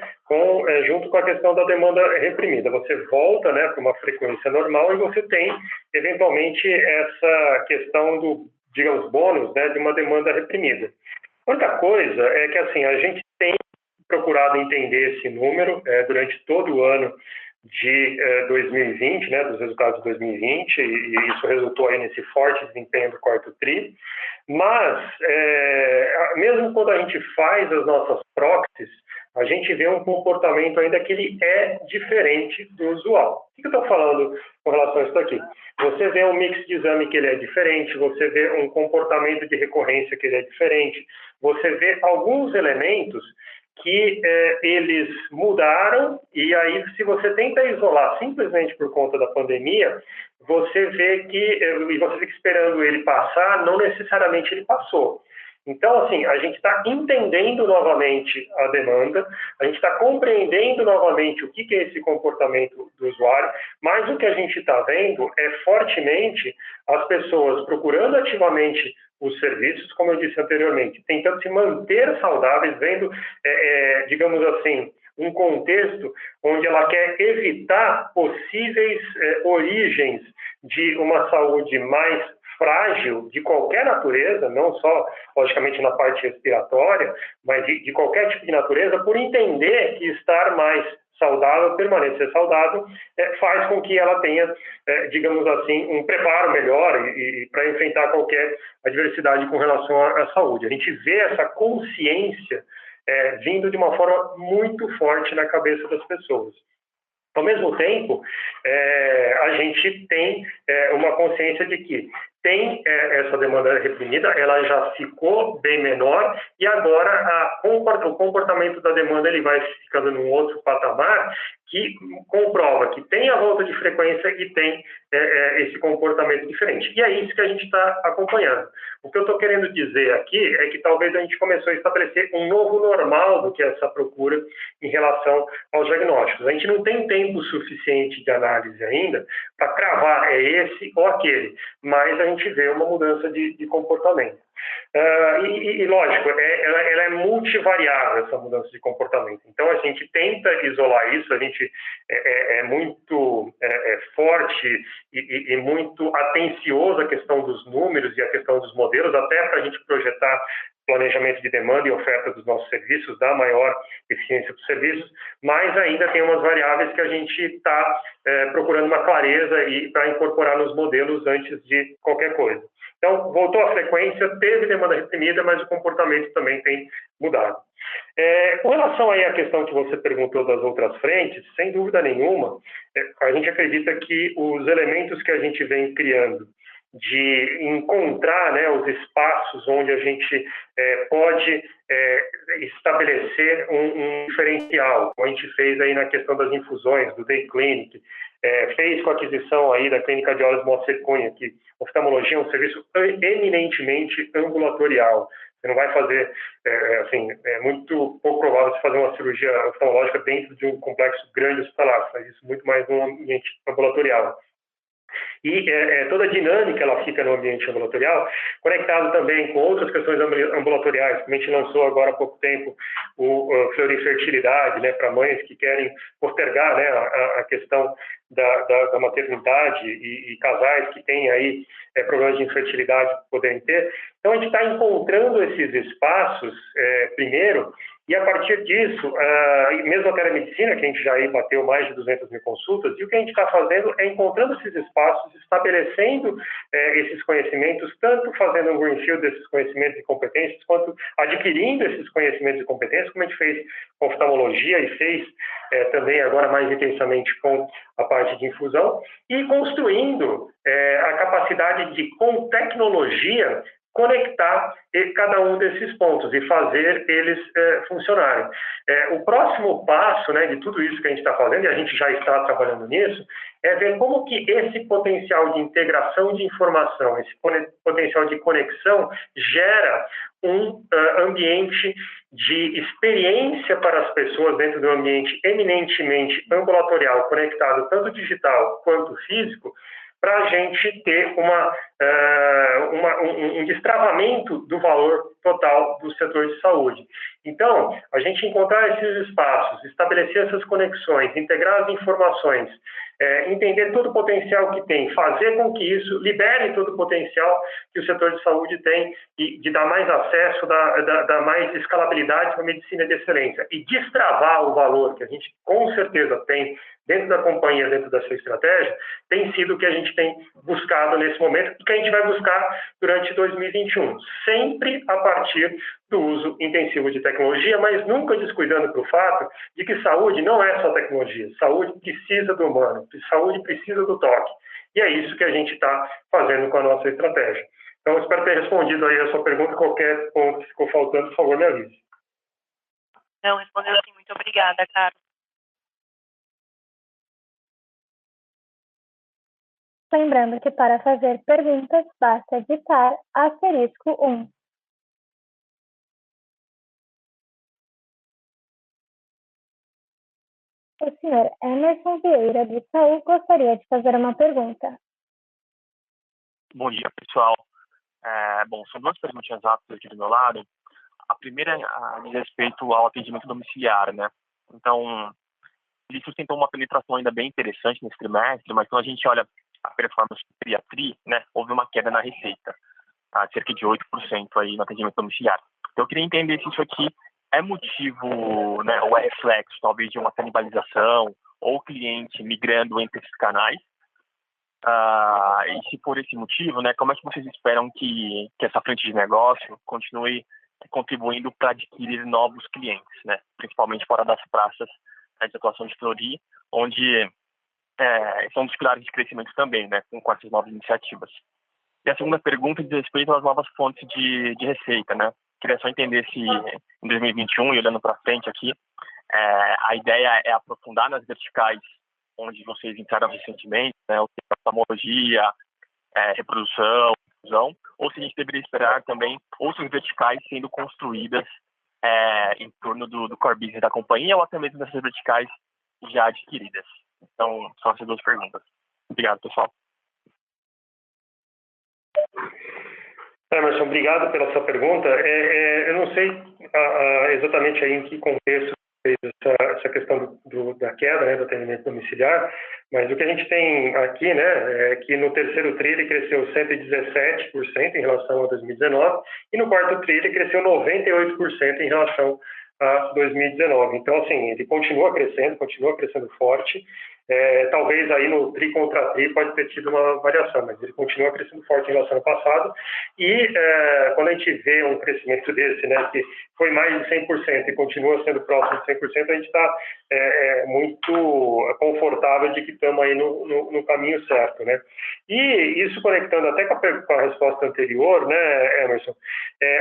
junto com a questão da demanda reprimida. Você volta, né, para uma frequência normal e você tem, eventualmente, essa questão do, digamos, bônus, né, de uma demanda reprimida. Outra coisa é que, assim, a gente tem procurado entender esse número durante todo o ano de 2020, né, dos resultados de 2020, e isso resultou aí nesse forte desempenho do quarto tri. Mas, mesmo quando a gente faz as nossas proxies, a gente vê um comportamento ainda que ele é diferente do usual. O que eu estou falando com relação a isso aqui? Você vê um mix de exame que ele é diferente, você vê um comportamento de recorrência que ele é diferente, você vê alguns elementos que eles mudaram, e aí se você tenta isolar simplesmente por conta da pandemia, você vê que, e você fica esperando ele passar, não necessariamente ele passou. Então, assim, a gente está entendendo novamente a demanda, a gente está compreendendo novamente o que é esse comportamento do usuário, mas o que a gente está vendo é fortemente as pessoas procurando ativamente os serviços, como eu disse anteriormente, tentando se manter saudáveis, vendo, digamos assim, um contexto onde ela quer evitar possíveis origens de uma saúde mais frágil de qualquer natureza, não só, logicamente, na parte respiratória, mas de qualquer tipo de natureza, por entender que estar mais saudável, permanecer saudável, faz com que ela tenha, digamos assim, um preparo melhor e para enfrentar qualquer adversidade com relação à saúde. A gente vê essa consciência vindo de uma forma muito forte na cabeça das pessoas. Ao mesmo tempo, a gente tem uma consciência de que tem essa demanda reprimida, ela já ficou bem menor e agora o comportamento da demanda ele vai ficando num outro patamar que comprova que tem a volta de frequência e tem esse comportamento diferente. E é isso que a gente está acompanhando. O que eu estou querendo dizer aqui é que talvez a gente começou a estabelecer um novo normal do que é essa procura em relação aos diagnósticos. A gente não tem tempo suficiente de análise ainda para cravar esse ou aquele, mas a gente vê uma mudança de comportamento. Lógico, ela é multivariável, essa mudança de comportamento. Então, a gente tenta isolar isso, a gente é muito forte e muito atencioso à questão dos números e à questão dos modelos, até para a gente projetar planejamento de demanda e oferta dos nossos serviços, dar maior eficiência dos serviços, mas ainda tem umas variáveis que a gente está procurando uma clareza para incorporar nos modelos antes de qualquer coisa. Então, voltou à frequência, teve demanda reprimida, mas o comportamento também tem mudado. Com relação aí à questão que você perguntou das outras frentes, sem dúvida nenhuma, a gente acredita que os elementos que a gente vem criando de encontrar, né, os espaços onde a gente pode estabelecer um diferencial, como a gente fez aí na questão das infusões, do Day Clinic, fez com a aquisição aí da Clínica de Olhos Moacir Cunha, que oftalmologia é um serviço eminentemente ambulatorial. Você não vai fazer, é muito pouco provável você fazer uma cirurgia oftalmológica dentro de um complexo grande hospitalar, você faz isso muito mais no ambiente ambulatorial. E toda a dinâmica ela fica no ambiente ambulatorial, conectado também com outras questões ambulatoriais, como a gente lançou agora há pouco tempo o Florifertilidade, né, para mães que querem postergar, né, a questão da maternidade e casais que têm aí problemas de infertilidade poderem ter. Então, a gente está encontrando esses espaços, primeiro, e a partir disso, mesmo a telemedicina, que a gente já aí bateu mais de 200 mil consultas, e o que a gente está fazendo é encontrando esses espaços, estabelecendo esses conhecimentos, tanto fazendo um greenfield desses conhecimentos e competências, quanto adquirindo esses conhecimentos e competências, como a gente fez com oftalmologia e fez também agora mais intensamente com a parte de infusão, e construindo a capacidade de, com tecnologia, conectar cada um desses pontos e fazer eles funcionarem. O próximo passo, né, de tudo isso que a gente está fazendo, e a gente já está trabalhando nisso, é ver como que esse potencial de integração de informação, esse potencial de conexão gera um ambiente de experiência para as pessoas dentro de um ambiente eminentemente ambulatorial, conectado tanto digital quanto físico, para a gente ter um destravamento do valor total do setor de saúde. Então, a gente encontrar esses espaços, estabelecer essas conexões, integrar as informações, entender todo o potencial que tem, fazer com que isso libere todo o potencial que o setor de saúde tem e de dar mais acesso, dar mais escalabilidade para a medicina de excelência e destravar o valor que a gente com certeza tem dentro da companhia, dentro da sua estratégia, tem sido o que a gente tem buscado nesse momento e que a gente vai buscar durante 2021, sempre a partir do uso intensivo de tecnologia, mas nunca descuidando para o fato de que saúde não é só tecnologia, saúde precisa do humano, saúde precisa do toque. E é isso que a gente está fazendo com a nossa estratégia. Então, espero ter respondido aí a sua pergunta. Qualquer ponto que ficou faltando, por favor, me avise. Não, respondeu sim. Muito obrigada, Carlos. Lembrando que para fazer perguntas, basta digitar *1. O senhor Emerson Vieira, de Itaú, gostaria de fazer uma pergunta. Bom dia, pessoal. Bom, são duas perguntinhas rápidas aqui do meu lado. A primeira diz respeito ao atendimento domiciliar, né? Então, ele sustentou uma penetração ainda bem interessante nesse trimestre, mas quando a gente olha a performance do Triatri, né, houve uma queda na receita, de cerca de 8% aí no atendimento domiciliar. Então, eu queria entender se isso aqui é motivo, né, ou é reflexo, talvez, de uma canibalização ou cliente migrando entre esses canais. E se por esse motivo, né, como é que vocês esperam que essa frente de negócio continue contribuindo para adquirir novos clientes, né, principalmente fora das praças de atuação de Fleury, onde são dos pilares de crescimento também, né, com essas novas iniciativas. E a segunda pergunta diz respeito às novas fontes de receita, né. Queria só entender se em 2021, e olhando para frente aqui, a ideia é aprofundar nas verticais onde vocês entraram recentemente, né, oftalmologia, reprodução, infusão, ou se a gente deveria esperar também outras verticais sendo construídas em torno do core business da companhia ou até mesmo dessas verticais já adquiridas. Então, são essas duas perguntas. Obrigado, pessoal. Emerson, obrigado pela sua pergunta. Eu não sei exatamente aí em que contexto fez essa questão da queda, né, do atendimento domiciliar, mas o que a gente tem aqui, né, é que no terceiro TRI ele cresceu 117% em relação a 2019 e no quarto TRI ele cresceu 98% em relação a 2019. Então, assim, ele continua crescendo forte. Talvez aí no TRI contra TRI pode ter tido uma variação, mas ele continua crescendo forte em relação ao passado. E quando a gente vê um crescimento desse, né, que foi mais de 100% e continua sendo próximo de 100%, a gente está muito confortável de que estamos aí no caminho certo, né? E isso conectando até com a resposta anterior, né, Emerson,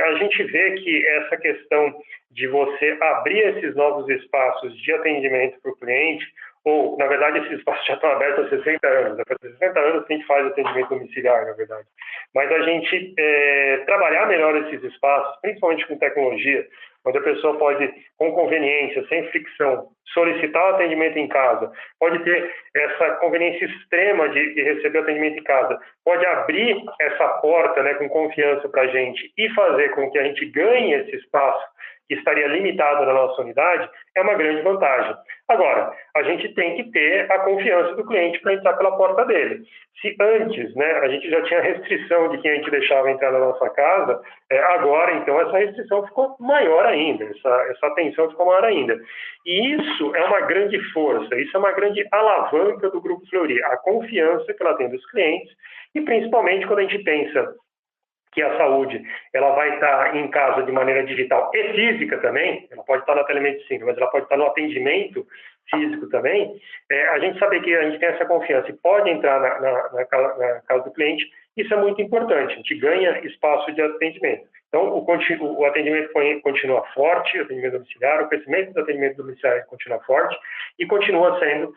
a gente vê que essa questão de você abrir esses novos espaços de atendimento para o cliente, ou, na verdade, esses espaços já estão abertos há 60 anos. Há 60 anos que a gente faz atendimento domiciliar, na verdade. Mas a gente trabalhar melhor esses espaços, principalmente com tecnologia, onde a pessoa pode, com conveniência, sem fricção, solicitar o atendimento em casa, pode ter essa conveniência extrema de receber o atendimento em casa, pode abrir essa porta, né, com confiança para a gente e fazer com que a gente ganhe esse espaço que estaria limitado na nossa unidade, é uma grande vantagem. Agora, a gente tem que ter a confiança do cliente para entrar pela porta dele. Se antes, né, a gente já tinha restrição de quem a gente deixava entrar na nossa casa, agora, então, essa restrição ficou maior ainda, essa atenção ficou maior ainda. E isso é uma grande força, isso é uma grande alavanca do Grupo Fleury, a confiança que ela tem dos clientes, e principalmente quando a gente pensa que a saúde ela vai estar em casa de maneira digital e física também, ela pode estar na telemedicina, mas ela pode estar no atendimento físico também, a gente saber que a gente tem essa confiança e pode entrar na casa do cliente, isso é muito importante, a gente ganha espaço de atendimento. Então, o atendimento continua forte, o atendimento domiciliar, o crescimento do atendimento domiciliar continua forte e continua sendo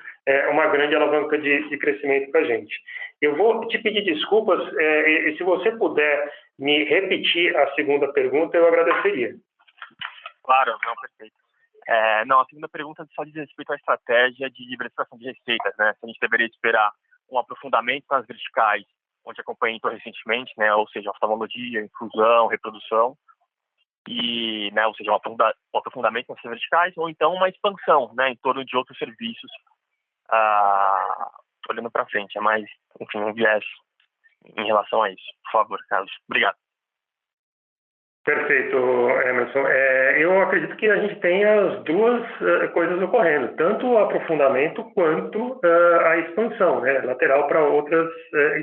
uma grande alavanca de crescimento para a gente. Eu vou te pedir desculpas, e se você puder me repetir a segunda pergunta, eu agradeceria. Claro, não, perfeito. A segunda pergunta só diz respeito à estratégia de diversificação de receitas, né? Se a gente deveria esperar um aprofundamento nas verticais, onde acompanhei recentemente, né? Ou seja, oftalmologia, infusão, reprodução, e, né? Ou seja, um aprofundamento nessas verticais, ou então uma expansão, né? Em torno de outros serviços, olhando para frente. É mais, enfim, um viés em relação a isso. Por favor, Carlos. Obrigado. Perfeito, Emerson. Eu acredito que a gente tem as duas coisas ocorrendo, tanto o aprofundamento quanto a expansão, né, lateral para outras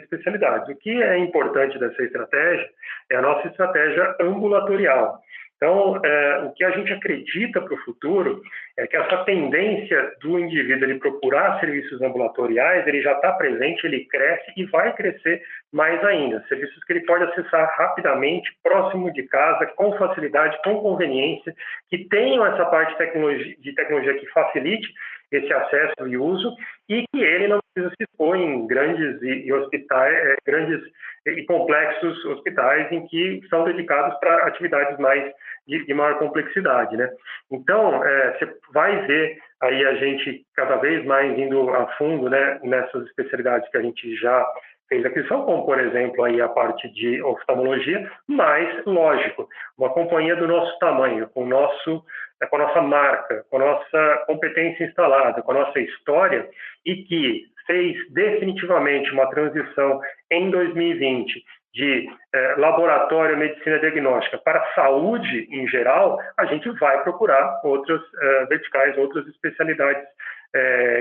especialidades. O que é importante dessa estratégia é a nossa estratégia ambulatorial. Então, o que a gente acredita para o futuro é que essa tendência do indivíduo ele procurar serviços ambulatoriais, ele já está presente, ele cresce e vai crescer mais ainda. Serviços que ele pode acessar rapidamente, próximo de casa, com facilidade, com conveniência, que tenham essa parte de tecnologia que facilite esse acesso e uso e que ele não precisa se expor em grandes grandes e complexos hospitais em que são dedicados para atividades mais de maior complexidade, né? Então, você vai ver aí a gente cada vez mais indo a fundo, né, nessas especialidades que a gente já fez aquisição, como, por exemplo, aí a parte de oftalmologia, mas, lógico, uma companhia do nosso tamanho, com a nossa marca, com a nossa competência instalada, com a nossa história, e que fez definitivamente uma transição em 2020 de laboratório, medicina diagnóstica para saúde em geral, a gente vai procurar outras verticais, outras especialidades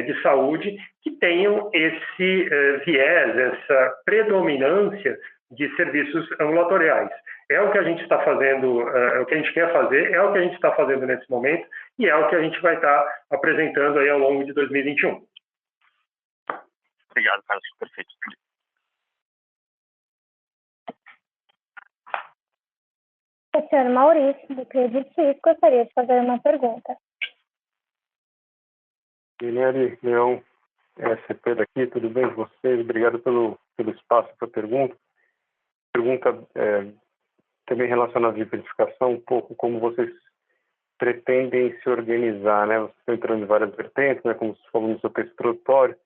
de saúde que tenham esse viés, essa predominância de serviços ambulatoriais. É o que a gente está fazendo, é o que a gente quer fazer, é o que a gente está fazendo nesse momento e é o que a gente vai estar apresentando aí ao longo de 2021. Obrigado, Carlos. Perfeito. O senhor Maurício, do Credit Suisse, gostaria de fazer uma pergunta. Guilherme Leão, SCP daqui, tudo bem com vocês? Obrigado pelo espaço para a pergunta. Pergunta também relacionada à diversificação, um pouco como vocês pretendem se organizar, né? Vocês estão entrando em várias vertentes, né? Como você falou no seu texto introdutório,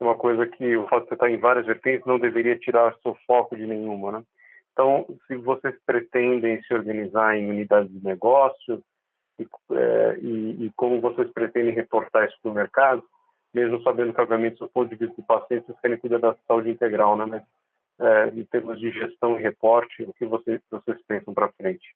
é uma coisa que o fato de você estar em várias vertentes não deveria tirar seu foco de nenhuma, né? Então, se vocês pretendem se organizar em unidades de negócio e como vocês pretendem reportar isso para o mercado, mesmo sabendo que, obviamente, do ponto de vista do paciente, vocês querem cuidar da saúde integral, né? Mas, em termos de gestão e reporte, o que vocês pensam para frente?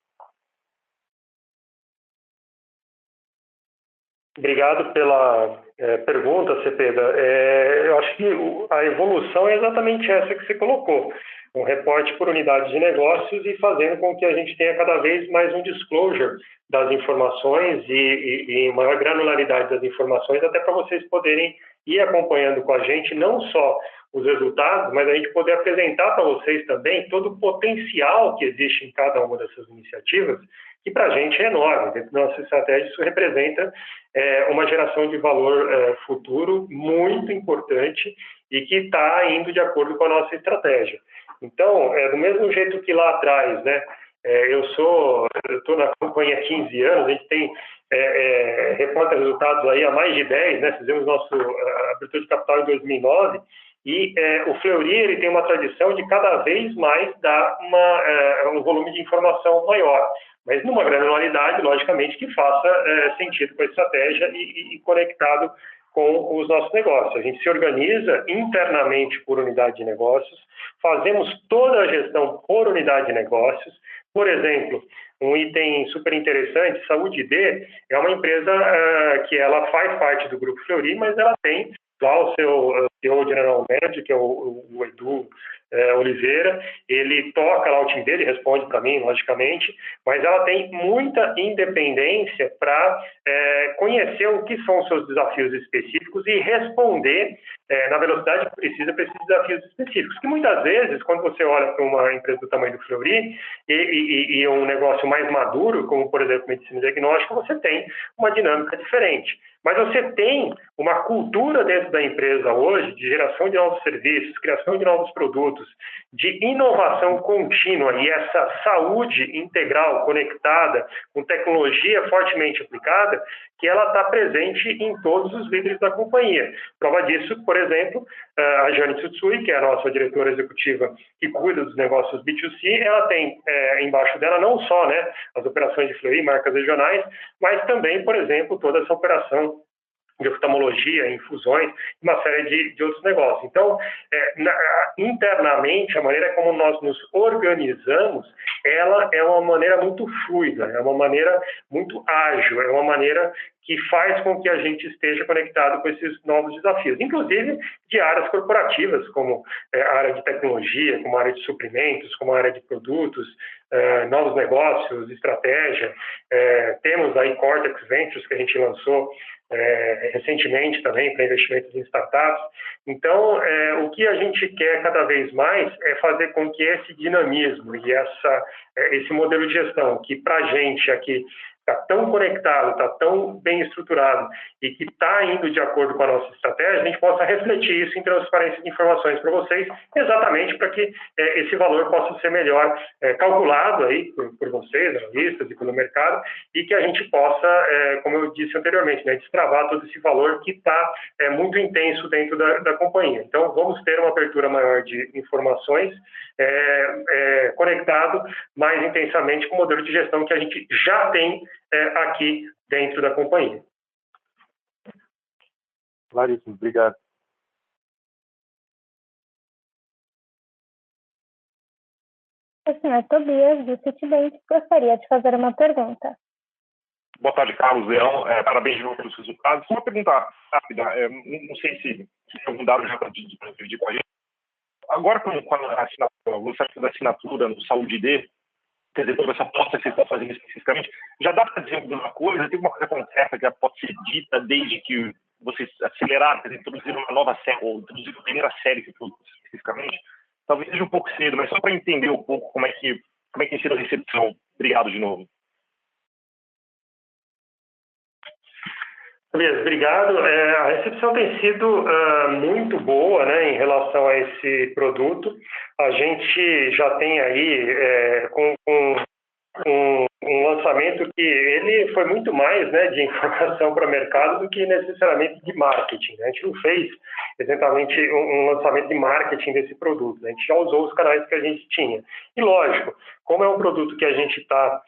Obrigado pela pergunta, Cepeda. Eu acho que a evolução é exatamente essa que você colocou. Um reporte por unidade de negócios e fazendo com que a gente tenha cada vez mais um disclosure das informações e maior granularidade das informações, até para vocês poderem ir acompanhando com a gente, não só os resultados, mas a gente poder apresentar para vocês também todo o potencial que existe em cada uma dessas iniciativas, que para a gente é enorme. Dentro da nossa estratégia, isso representa uma geração de valor futuro muito importante e que está indo de acordo com a nossa estratégia. Então, do mesmo jeito que lá atrás, né, eu estou na companhia há 15 anos, a gente tem reporta resultados aí há mais de 10, né, fizemos nosso abertura de capital em 2009, e o Fleury ele tem uma tradição de cada vez mais dar um volume de informação maior, mas numa granularidade, logicamente, que faça sentido com a estratégia e conectado com os nossos negócios. A gente se organiza internamente por unidade de negócios, fazemos toda a gestão por unidade de negócios. Por exemplo, um item super interessante, Saúde D, é uma empresa que ela faz parte do Grupo Fleury, mas ela tem lá o seu CEO General Manager, que é o Edu Oliveira, ele toca lá o time dele, responde para mim, logicamente, mas ela tem muita independência para conhecer o que são os seus desafios específicos e responder na velocidade que precisa para esses desafios específicos, que muitas vezes, quando você olha para uma empresa do tamanho do Fleury e um negócio mais maduro, como, por exemplo, medicina diagnóstica, você tem uma dinâmica diferente. Mas você tem uma cultura dentro da empresa hoje de geração de novos serviços, criação de novos produtos, de inovação contínua e essa saúde integral, conectada, com tecnologia fortemente aplicada, que ela está presente em todos os líderes da companhia. Prova disso, por exemplo, a Jane Tsutsui, que é a nossa diretora executiva que cuida dos negócios B2C, ela tem embaixo dela não só, né, as operações de Fleury, marcas regionais, mas também, por exemplo, toda essa operação de oftalmologia, infusões, uma série de outros negócios. Então, internamente, a maneira como nós nos organizamos, ela é uma maneira muito fluida, é uma maneira muito ágil, é uma maneira que faz com que a gente esteja conectado com esses novos desafios, inclusive de áreas corporativas, como a área de tecnologia, como a área de suprimentos, como a área de produtos, novos negócios, estratégia. Temos aí Cortex Ventures, que a gente lançou recentemente também para investimentos em startups. Então, o que a gente quer cada vez mais é fazer com que esse dinamismo e esse modelo de gestão, que para a gente aqui está tão conectado, está tão bem estruturado e que está indo de acordo com a nossa estratégia, a gente possa refletir isso em transparência de informações para vocês, exatamente para que esse valor possa ser melhor calculado aí por vocês, analistas e pelo mercado, e que a gente possa, como eu disse anteriormente, né, destravar todo esse valor que está muito intenso dentro da companhia. Então, vamos ter uma abertura maior de informações conectado mais intensamente com o modelo de gestão que a gente já tem aqui dentro da companhia. Claríssimo, obrigado. O senhor Tobias, do Citibank, gostaria de fazer uma pergunta. Boa tarde, Carlos Leão. Parabéns de novo pelos resultados. Uma pergunta rápida. Não sei se tem algum dado já para dividir com a gente. Agora, com a assinatura, o lançamento da assinatura no Saúde D, quer dizer, toda essa aposta que vocês estão fazendo especificamente, já dá para dizer alguma coisa? Tem alguma coisa concreta que já pode ser dita desde que vocês aceleraram, introduziram uma nova série, ou introduziram a primeira série de produtos especificamente? Talvez seja um pouco cedo, mas só para entender um pouco como é que tem sido a recepção. Obrigado de novo. Beleza, obrigado. A recepção tem sido muito boa, né, em relação a esse produto. A gente já tem aí com um lançamento que ele foi muito mais, né, de informação para o mercado do que necessariamente de marketing. A gente não fez exatamente um lançamento de marketing desse produto. A gente já usou os canais que a gente tinha. E lógico, como é um produto que a gente está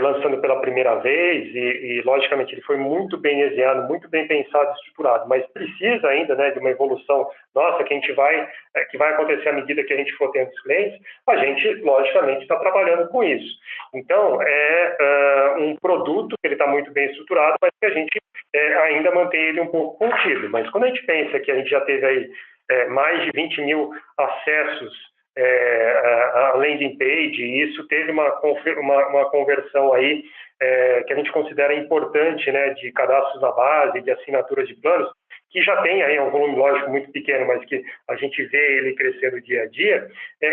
lançando pela primeira vez e logicamente ele foi muito bem desenhado, muito bem pensado e estruturado, mas precisa ainda, né, de uma evolução nossa que que vai acontecer à medida que a gente for tendo os clientes, a gente logicamente está trabalhando com isso. Então um produto que ele está muito bem estruturado, mas que a gente ainda mantém ele um pouco contido. Mas quando a gente pensa que a gente já teve aí mais de 20 mil acessos a landing page, e isso teve uma conversão aí que a gente considera importante, né, de cadastros na base, de assinaturas de planos, que já tem aí um volume lógico muito pequeno, mas que a gente vê ele crescendo dia a dia,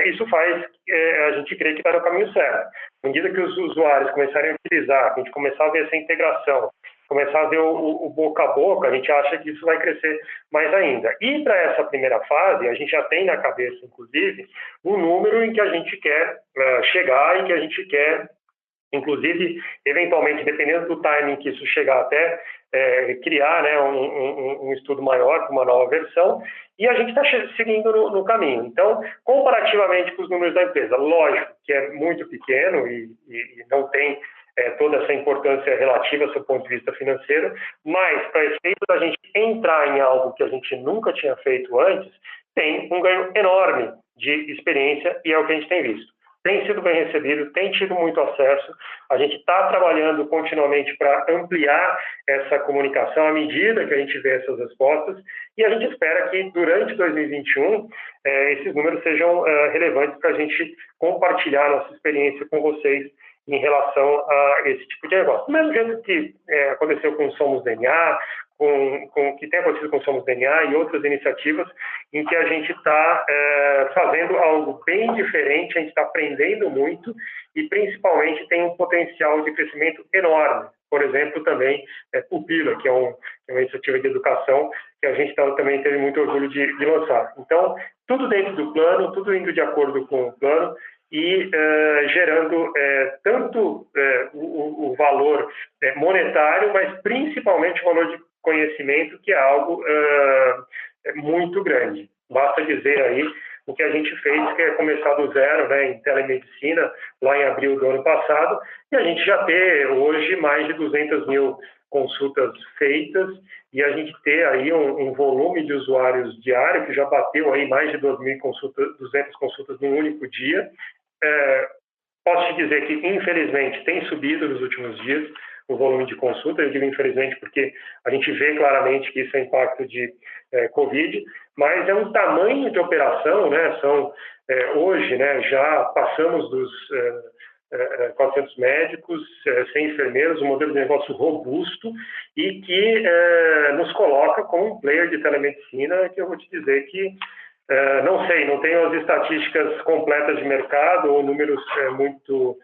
isso faz a gente crer que está no caminho certo. À medida que os usuários começarem a utilizar, a gente começar a ver essa integração, começar a ver o boca a boca, a gente acha que isso vai crescer mais ainda. E para essa primeira fase, a gente já tem na cabeça, inclusive, um número em que a gente quer chegar e que a gente quer, inclusive, eventualmente, dependendo do timing que isso chegar até, criar, né, um estudo maior, com uma nova versão, e a gente está seguindo no caminho. Então, comparativamente com os números da empresa, lógico que é muito pequeno e não tem toda essa importância relativa do seu ponto de vista financeiro, mas para efeito da gente entrar em algo que a gente nunca tinha feito antes, tem um ganho enorme de experiência e é o que a gente tem visto. Tem sido bem recebido, tem tido muito acesso, a gente está trabalhando continuamente para ampliar essa comunicação à medida que a gente vê essas respostas e a gente espera que durante 2021 esses números sejam relevantes para a gente compartilhar nossa experiência com vocês em relação a esse tipo de negócio. Do mesmo jeito que aconteceu com o Somos DNA, que tem acontecido com o Somos DNA e outras iniciativas em que a gente está fazendo algo bem diferente, a gente está aprendendo muito e principalmente tem um potencial de crescimento enorme. Por exemplo, também Pupila, que é uma iniciativa de educação que a gente também teve muito orgulho de lançar. Então, tudo dentro do plano, tudo indo de acordo com o plano, e gerando tanto o valor monetário, mas principalmente o valor de conhecimento, que é algo muito grande. Basta dizer aí o que a gente fez, que é começar do zero, né, em telemedicina, lá em abril do ano passado, e a gente já ter hoje mais de 200 mil consultas feitas, e a gente ter aí um volume de usuários diário, que já bateu aí mais de 200 consultas num único dia. Posso te dizer que, infelizmente, tem subido nos últimos dias o volume de consulta. Eu digo infelizmente porque a gente vê claramente que isso é impacto de Covid, mas é um tamanho de operação, né? Hoje, né, já passamos dos 400 médicos, 100 enfermeiros, um modelo de negócio robusto e que nos coloca como um player de telemedicina, que eu vou te dizer que não sei, não tenho as estatísticas completas de mercado ou números muito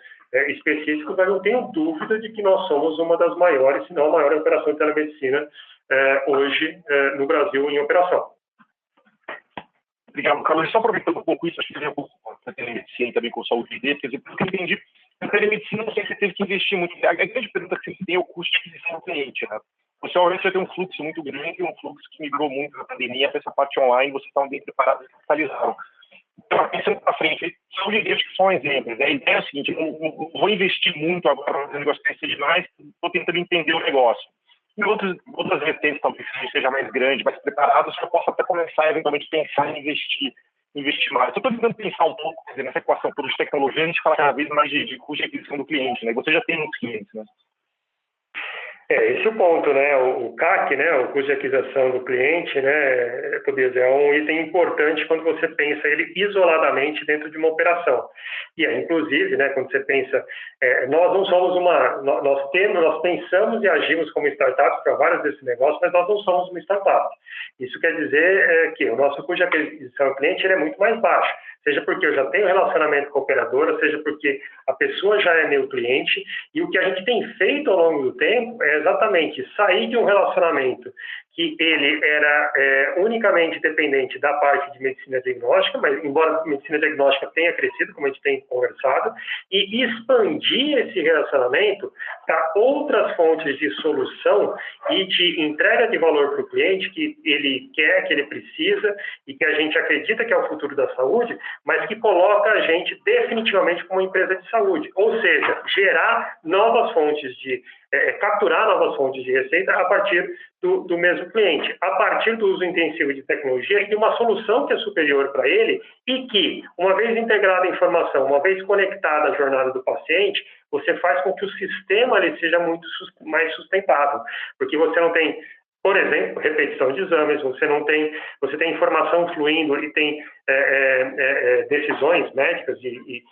específicos, mas não tenho dúvida de que nós somos uma das maiores, se não a maior operação de telemedicina hoje no Brasil em operação. Obrigado, Carlos. Só aproveitando um pouco isso, acho que tem um pouco com a telemedicina e também com saúde de quer dizer, porque eu entendi, a telemedicina você teve que investir muito. A grande pergunta que você tem é o custo de aquisição do cliente, né? Você obviamente vai ter um fluxo muito grande, um fluxo que migrou muito na pandemia para essa parte online, vocês estão bem preparados e capitalizaram. Então, pensando para frente, saúde de acho que são exemplos. A ideia é a seguinte, eu não vou investir muito agora para fazer um negócio crescer demais, estou tentando entender o negócio. E outras vertentes, talvez seja mais grande, mais preparado, eu posso até começar eventualmente pensar em investir mais. Eu estou tentando pensar um pouco, quer dizer, nessa equação toda de tecnologia, a gente fala cada vez mais de custo de aquisição do cliente, né? Você já tem muitos clientes, né? Esse é o ponto, né? O CAC, né? O custo de aquisição do cliente, né, Tobias, é um item importante quando você pensa ele isoladamente dentro de uma operação. E inclusive, né, quando você pensa, nós não somos nós pensamos e agimos como startups para vários desses negócios, mas nós não somos uma startup. Isso quer dizer que o nosso custo de aquisição do cliente ele é muito mais baixo. Seja porque eu já tenho relacionamento com a operadora, seja porque a pessoa já é meu cliente, e o que a gente tem feito ao longo do tempo é exatamente sair de um relacionamento que ele era unicamente dependente da parte de medicina diagnóstica, mas embora a medicina diagnóstica tenha crescido, como a gente tem conversado, e expandir esse relacionamento para outras fontes de solução e de entrega de valor para o cliente que ele quer, que ele precisa e que a gente acredita que é o futuro da saúde, mas que coloca a gente definitivamente como uma empresa de saúde, ou seja, gerar novas fontes de capturar novas fontes de receita a partir do mesmo cliente, a partir do uso intensivo de tecnologia e de uma solução que é superior para ele e que, uma vez integrada a informação, uma vez conectada à jornada do paciente, você faz com que o sistema ele seja muito mais sustentável, porque você não tem, por exemplo, repetição de exames, você tem informação fluindo e tem decisões médicas e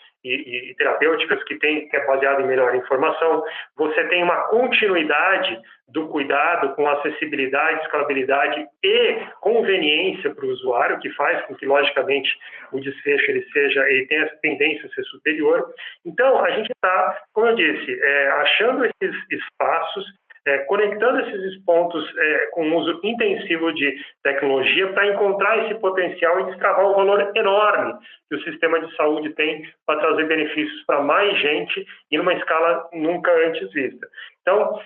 terapêuticas que é baseado em melhor informação, você tem uma continuidade do cuidado com acessibilidade, escalabilidade e conveniência para o usuário, que faz com que, logicamente, o desfecho ele tenha essa tendência a ser superior. Então, a gente está, como eu disse, achando esses espaços, conectando esses pontos com uso intensivo de tecnologia para encontrar esse potencial e destravar o valor enorme que o sistema de saúde tem para trazer benefícios para mais gente e numa escala nunca antes vista. Então,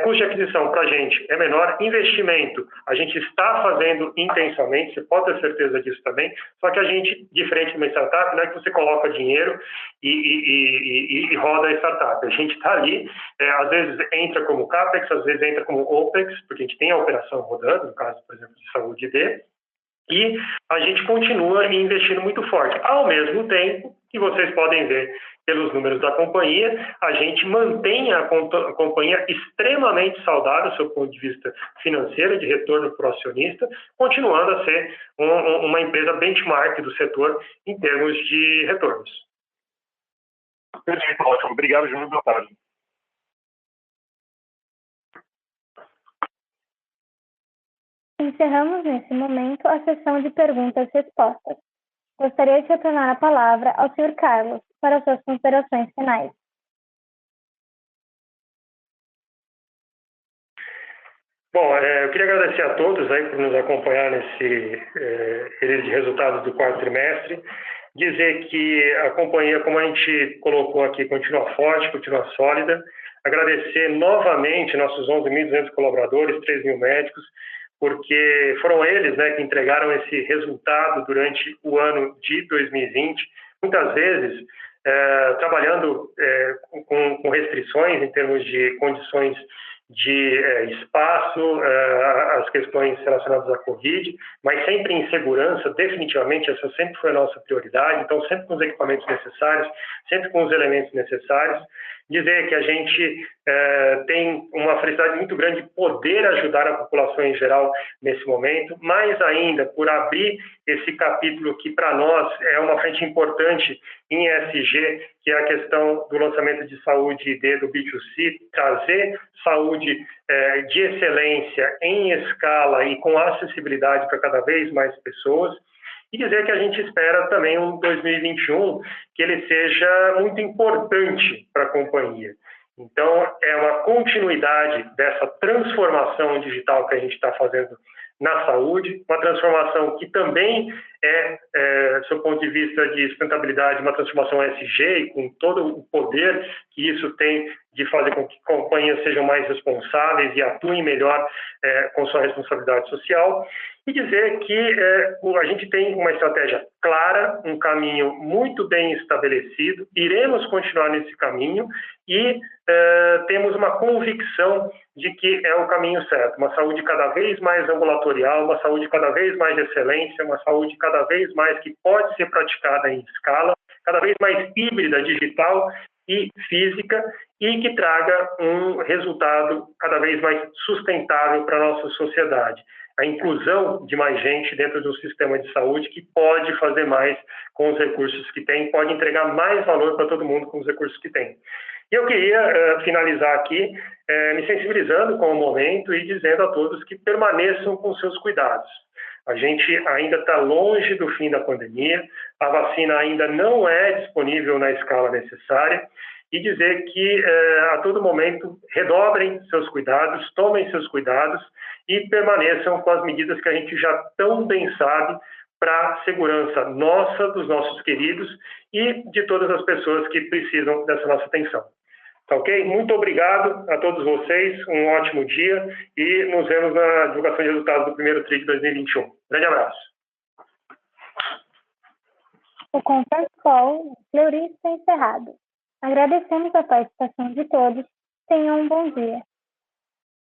custo de aquisição para a gente é menor, investimento a gente está fazendo intensamente, você pode ter certeza disso também, só que a gente, diferente de uma startup, não é que você coloca dinheiro e roda a startup. A gente está ali, às vezes entra como CAPEX, às vezes entra como OPEX, porque a gente tem a operação rodando, no caso, por exemplo, de saúde D, e a gente continua investindo muito forte. Ao mesmo tempo que vocês podem ver pelos números da companhia, a gente mantém a companhia extremamente saudável do seu ponto de vista financeiro, de retorno para o acionista, continuando a ser uma empresa benchmark do setor em termos de retornos. Perfeito, ótimo. Obrigado, Júnior. Boa tarde. Encerramos nesse momento a sessão de perguntas e respostas. Gostaria de retornar a palavra ao Sr. Carlos para suas considerações finais. Bom, eu queria agradecer a todos aí por nos acompanhar nesse release de resultados do quarto trimestre. Dizer que a companhia, como a gente colocou aqui, continua forte, continua sólida. Agradecer novamente nossos 11.200 colaboradores, 3.000 médicos, porque foram eles, né, que entregaram esse resultado durante o ano de 2020, muitas vezes trabalhando com restrições em termos de condições de espaço, as questões relacionadas à Covid, mas sempre em segurança, definitivamente, essa sempre foi a nossa prioridade, então sempre com os equipamentos necessários, sempre com os elementos necessários. Dizer que a gente tem uma felicidade muito grande de poder ajudar a população em geral nesse momento, mais ainda por abrir esse capítulo que para nós é uma frente importante em ESG, que é a questão do lançamento de saúde ID do B2C, trazer saúde de excelência em escala e com acessibilidade para cada vez mais pessoas. E dizer que a gente espera também um 2021 que ele seja muito importante para a companhia. Então, é uma continuidade dessa transformação digital que a gente está fazendo na saúde, uma transformação que também do seu ponto de vista de sustentabilidade, uma transformação ESG, e com todo o poder que isso tem de fazer com que companhias sejam mais responsáveis e atuem melhor com sua responsabilidade social, e dizer que a gente tem uma estratégia clara, um caminho muito bem estabelecido, iremos continuar nesse caminho e temos uma convicção de que é o caminho certo, uma saúde cada vez mais ambulatorial, uma saúde cada vez mais de excelência, uma saúde cada vez mais que pode ser praticada em escala, cada vez mais híbrida, digital e física, e que traga um resultado cada vez mais sustentável para a nossa sociedade. A inclusão de mais gente dentro do sistema de saúde que pode fazer mais com os recursos que tem, pode entregar mais valor para todo mundo com os recursos que tem. E eu queria finalizar aqui me sensibilizando com o momento e dizendo a todos que permaneçam com seus cuidados. A gente ainda está longe do fim da pandemia, a vacina ainda não é disponível na escala necessária, e dizer que a todo momento redobrem seus cuidados, tomem seus cuidados e permaneçam com as medidas que a gente já tão bem sabe para a segurança nossa, dos nossos queridos e de todas as pessoas que precisam dessa nossa atenção. Tá ok? Muito obrigado a todos vocês, um ótimo dia e nos vemos na divulgação de resultados do primeiro TRI de 2021. Grande abraço. O Conference Call Fleury está encerrado. Agradecemos a participação de todos. Tenham um bom dia.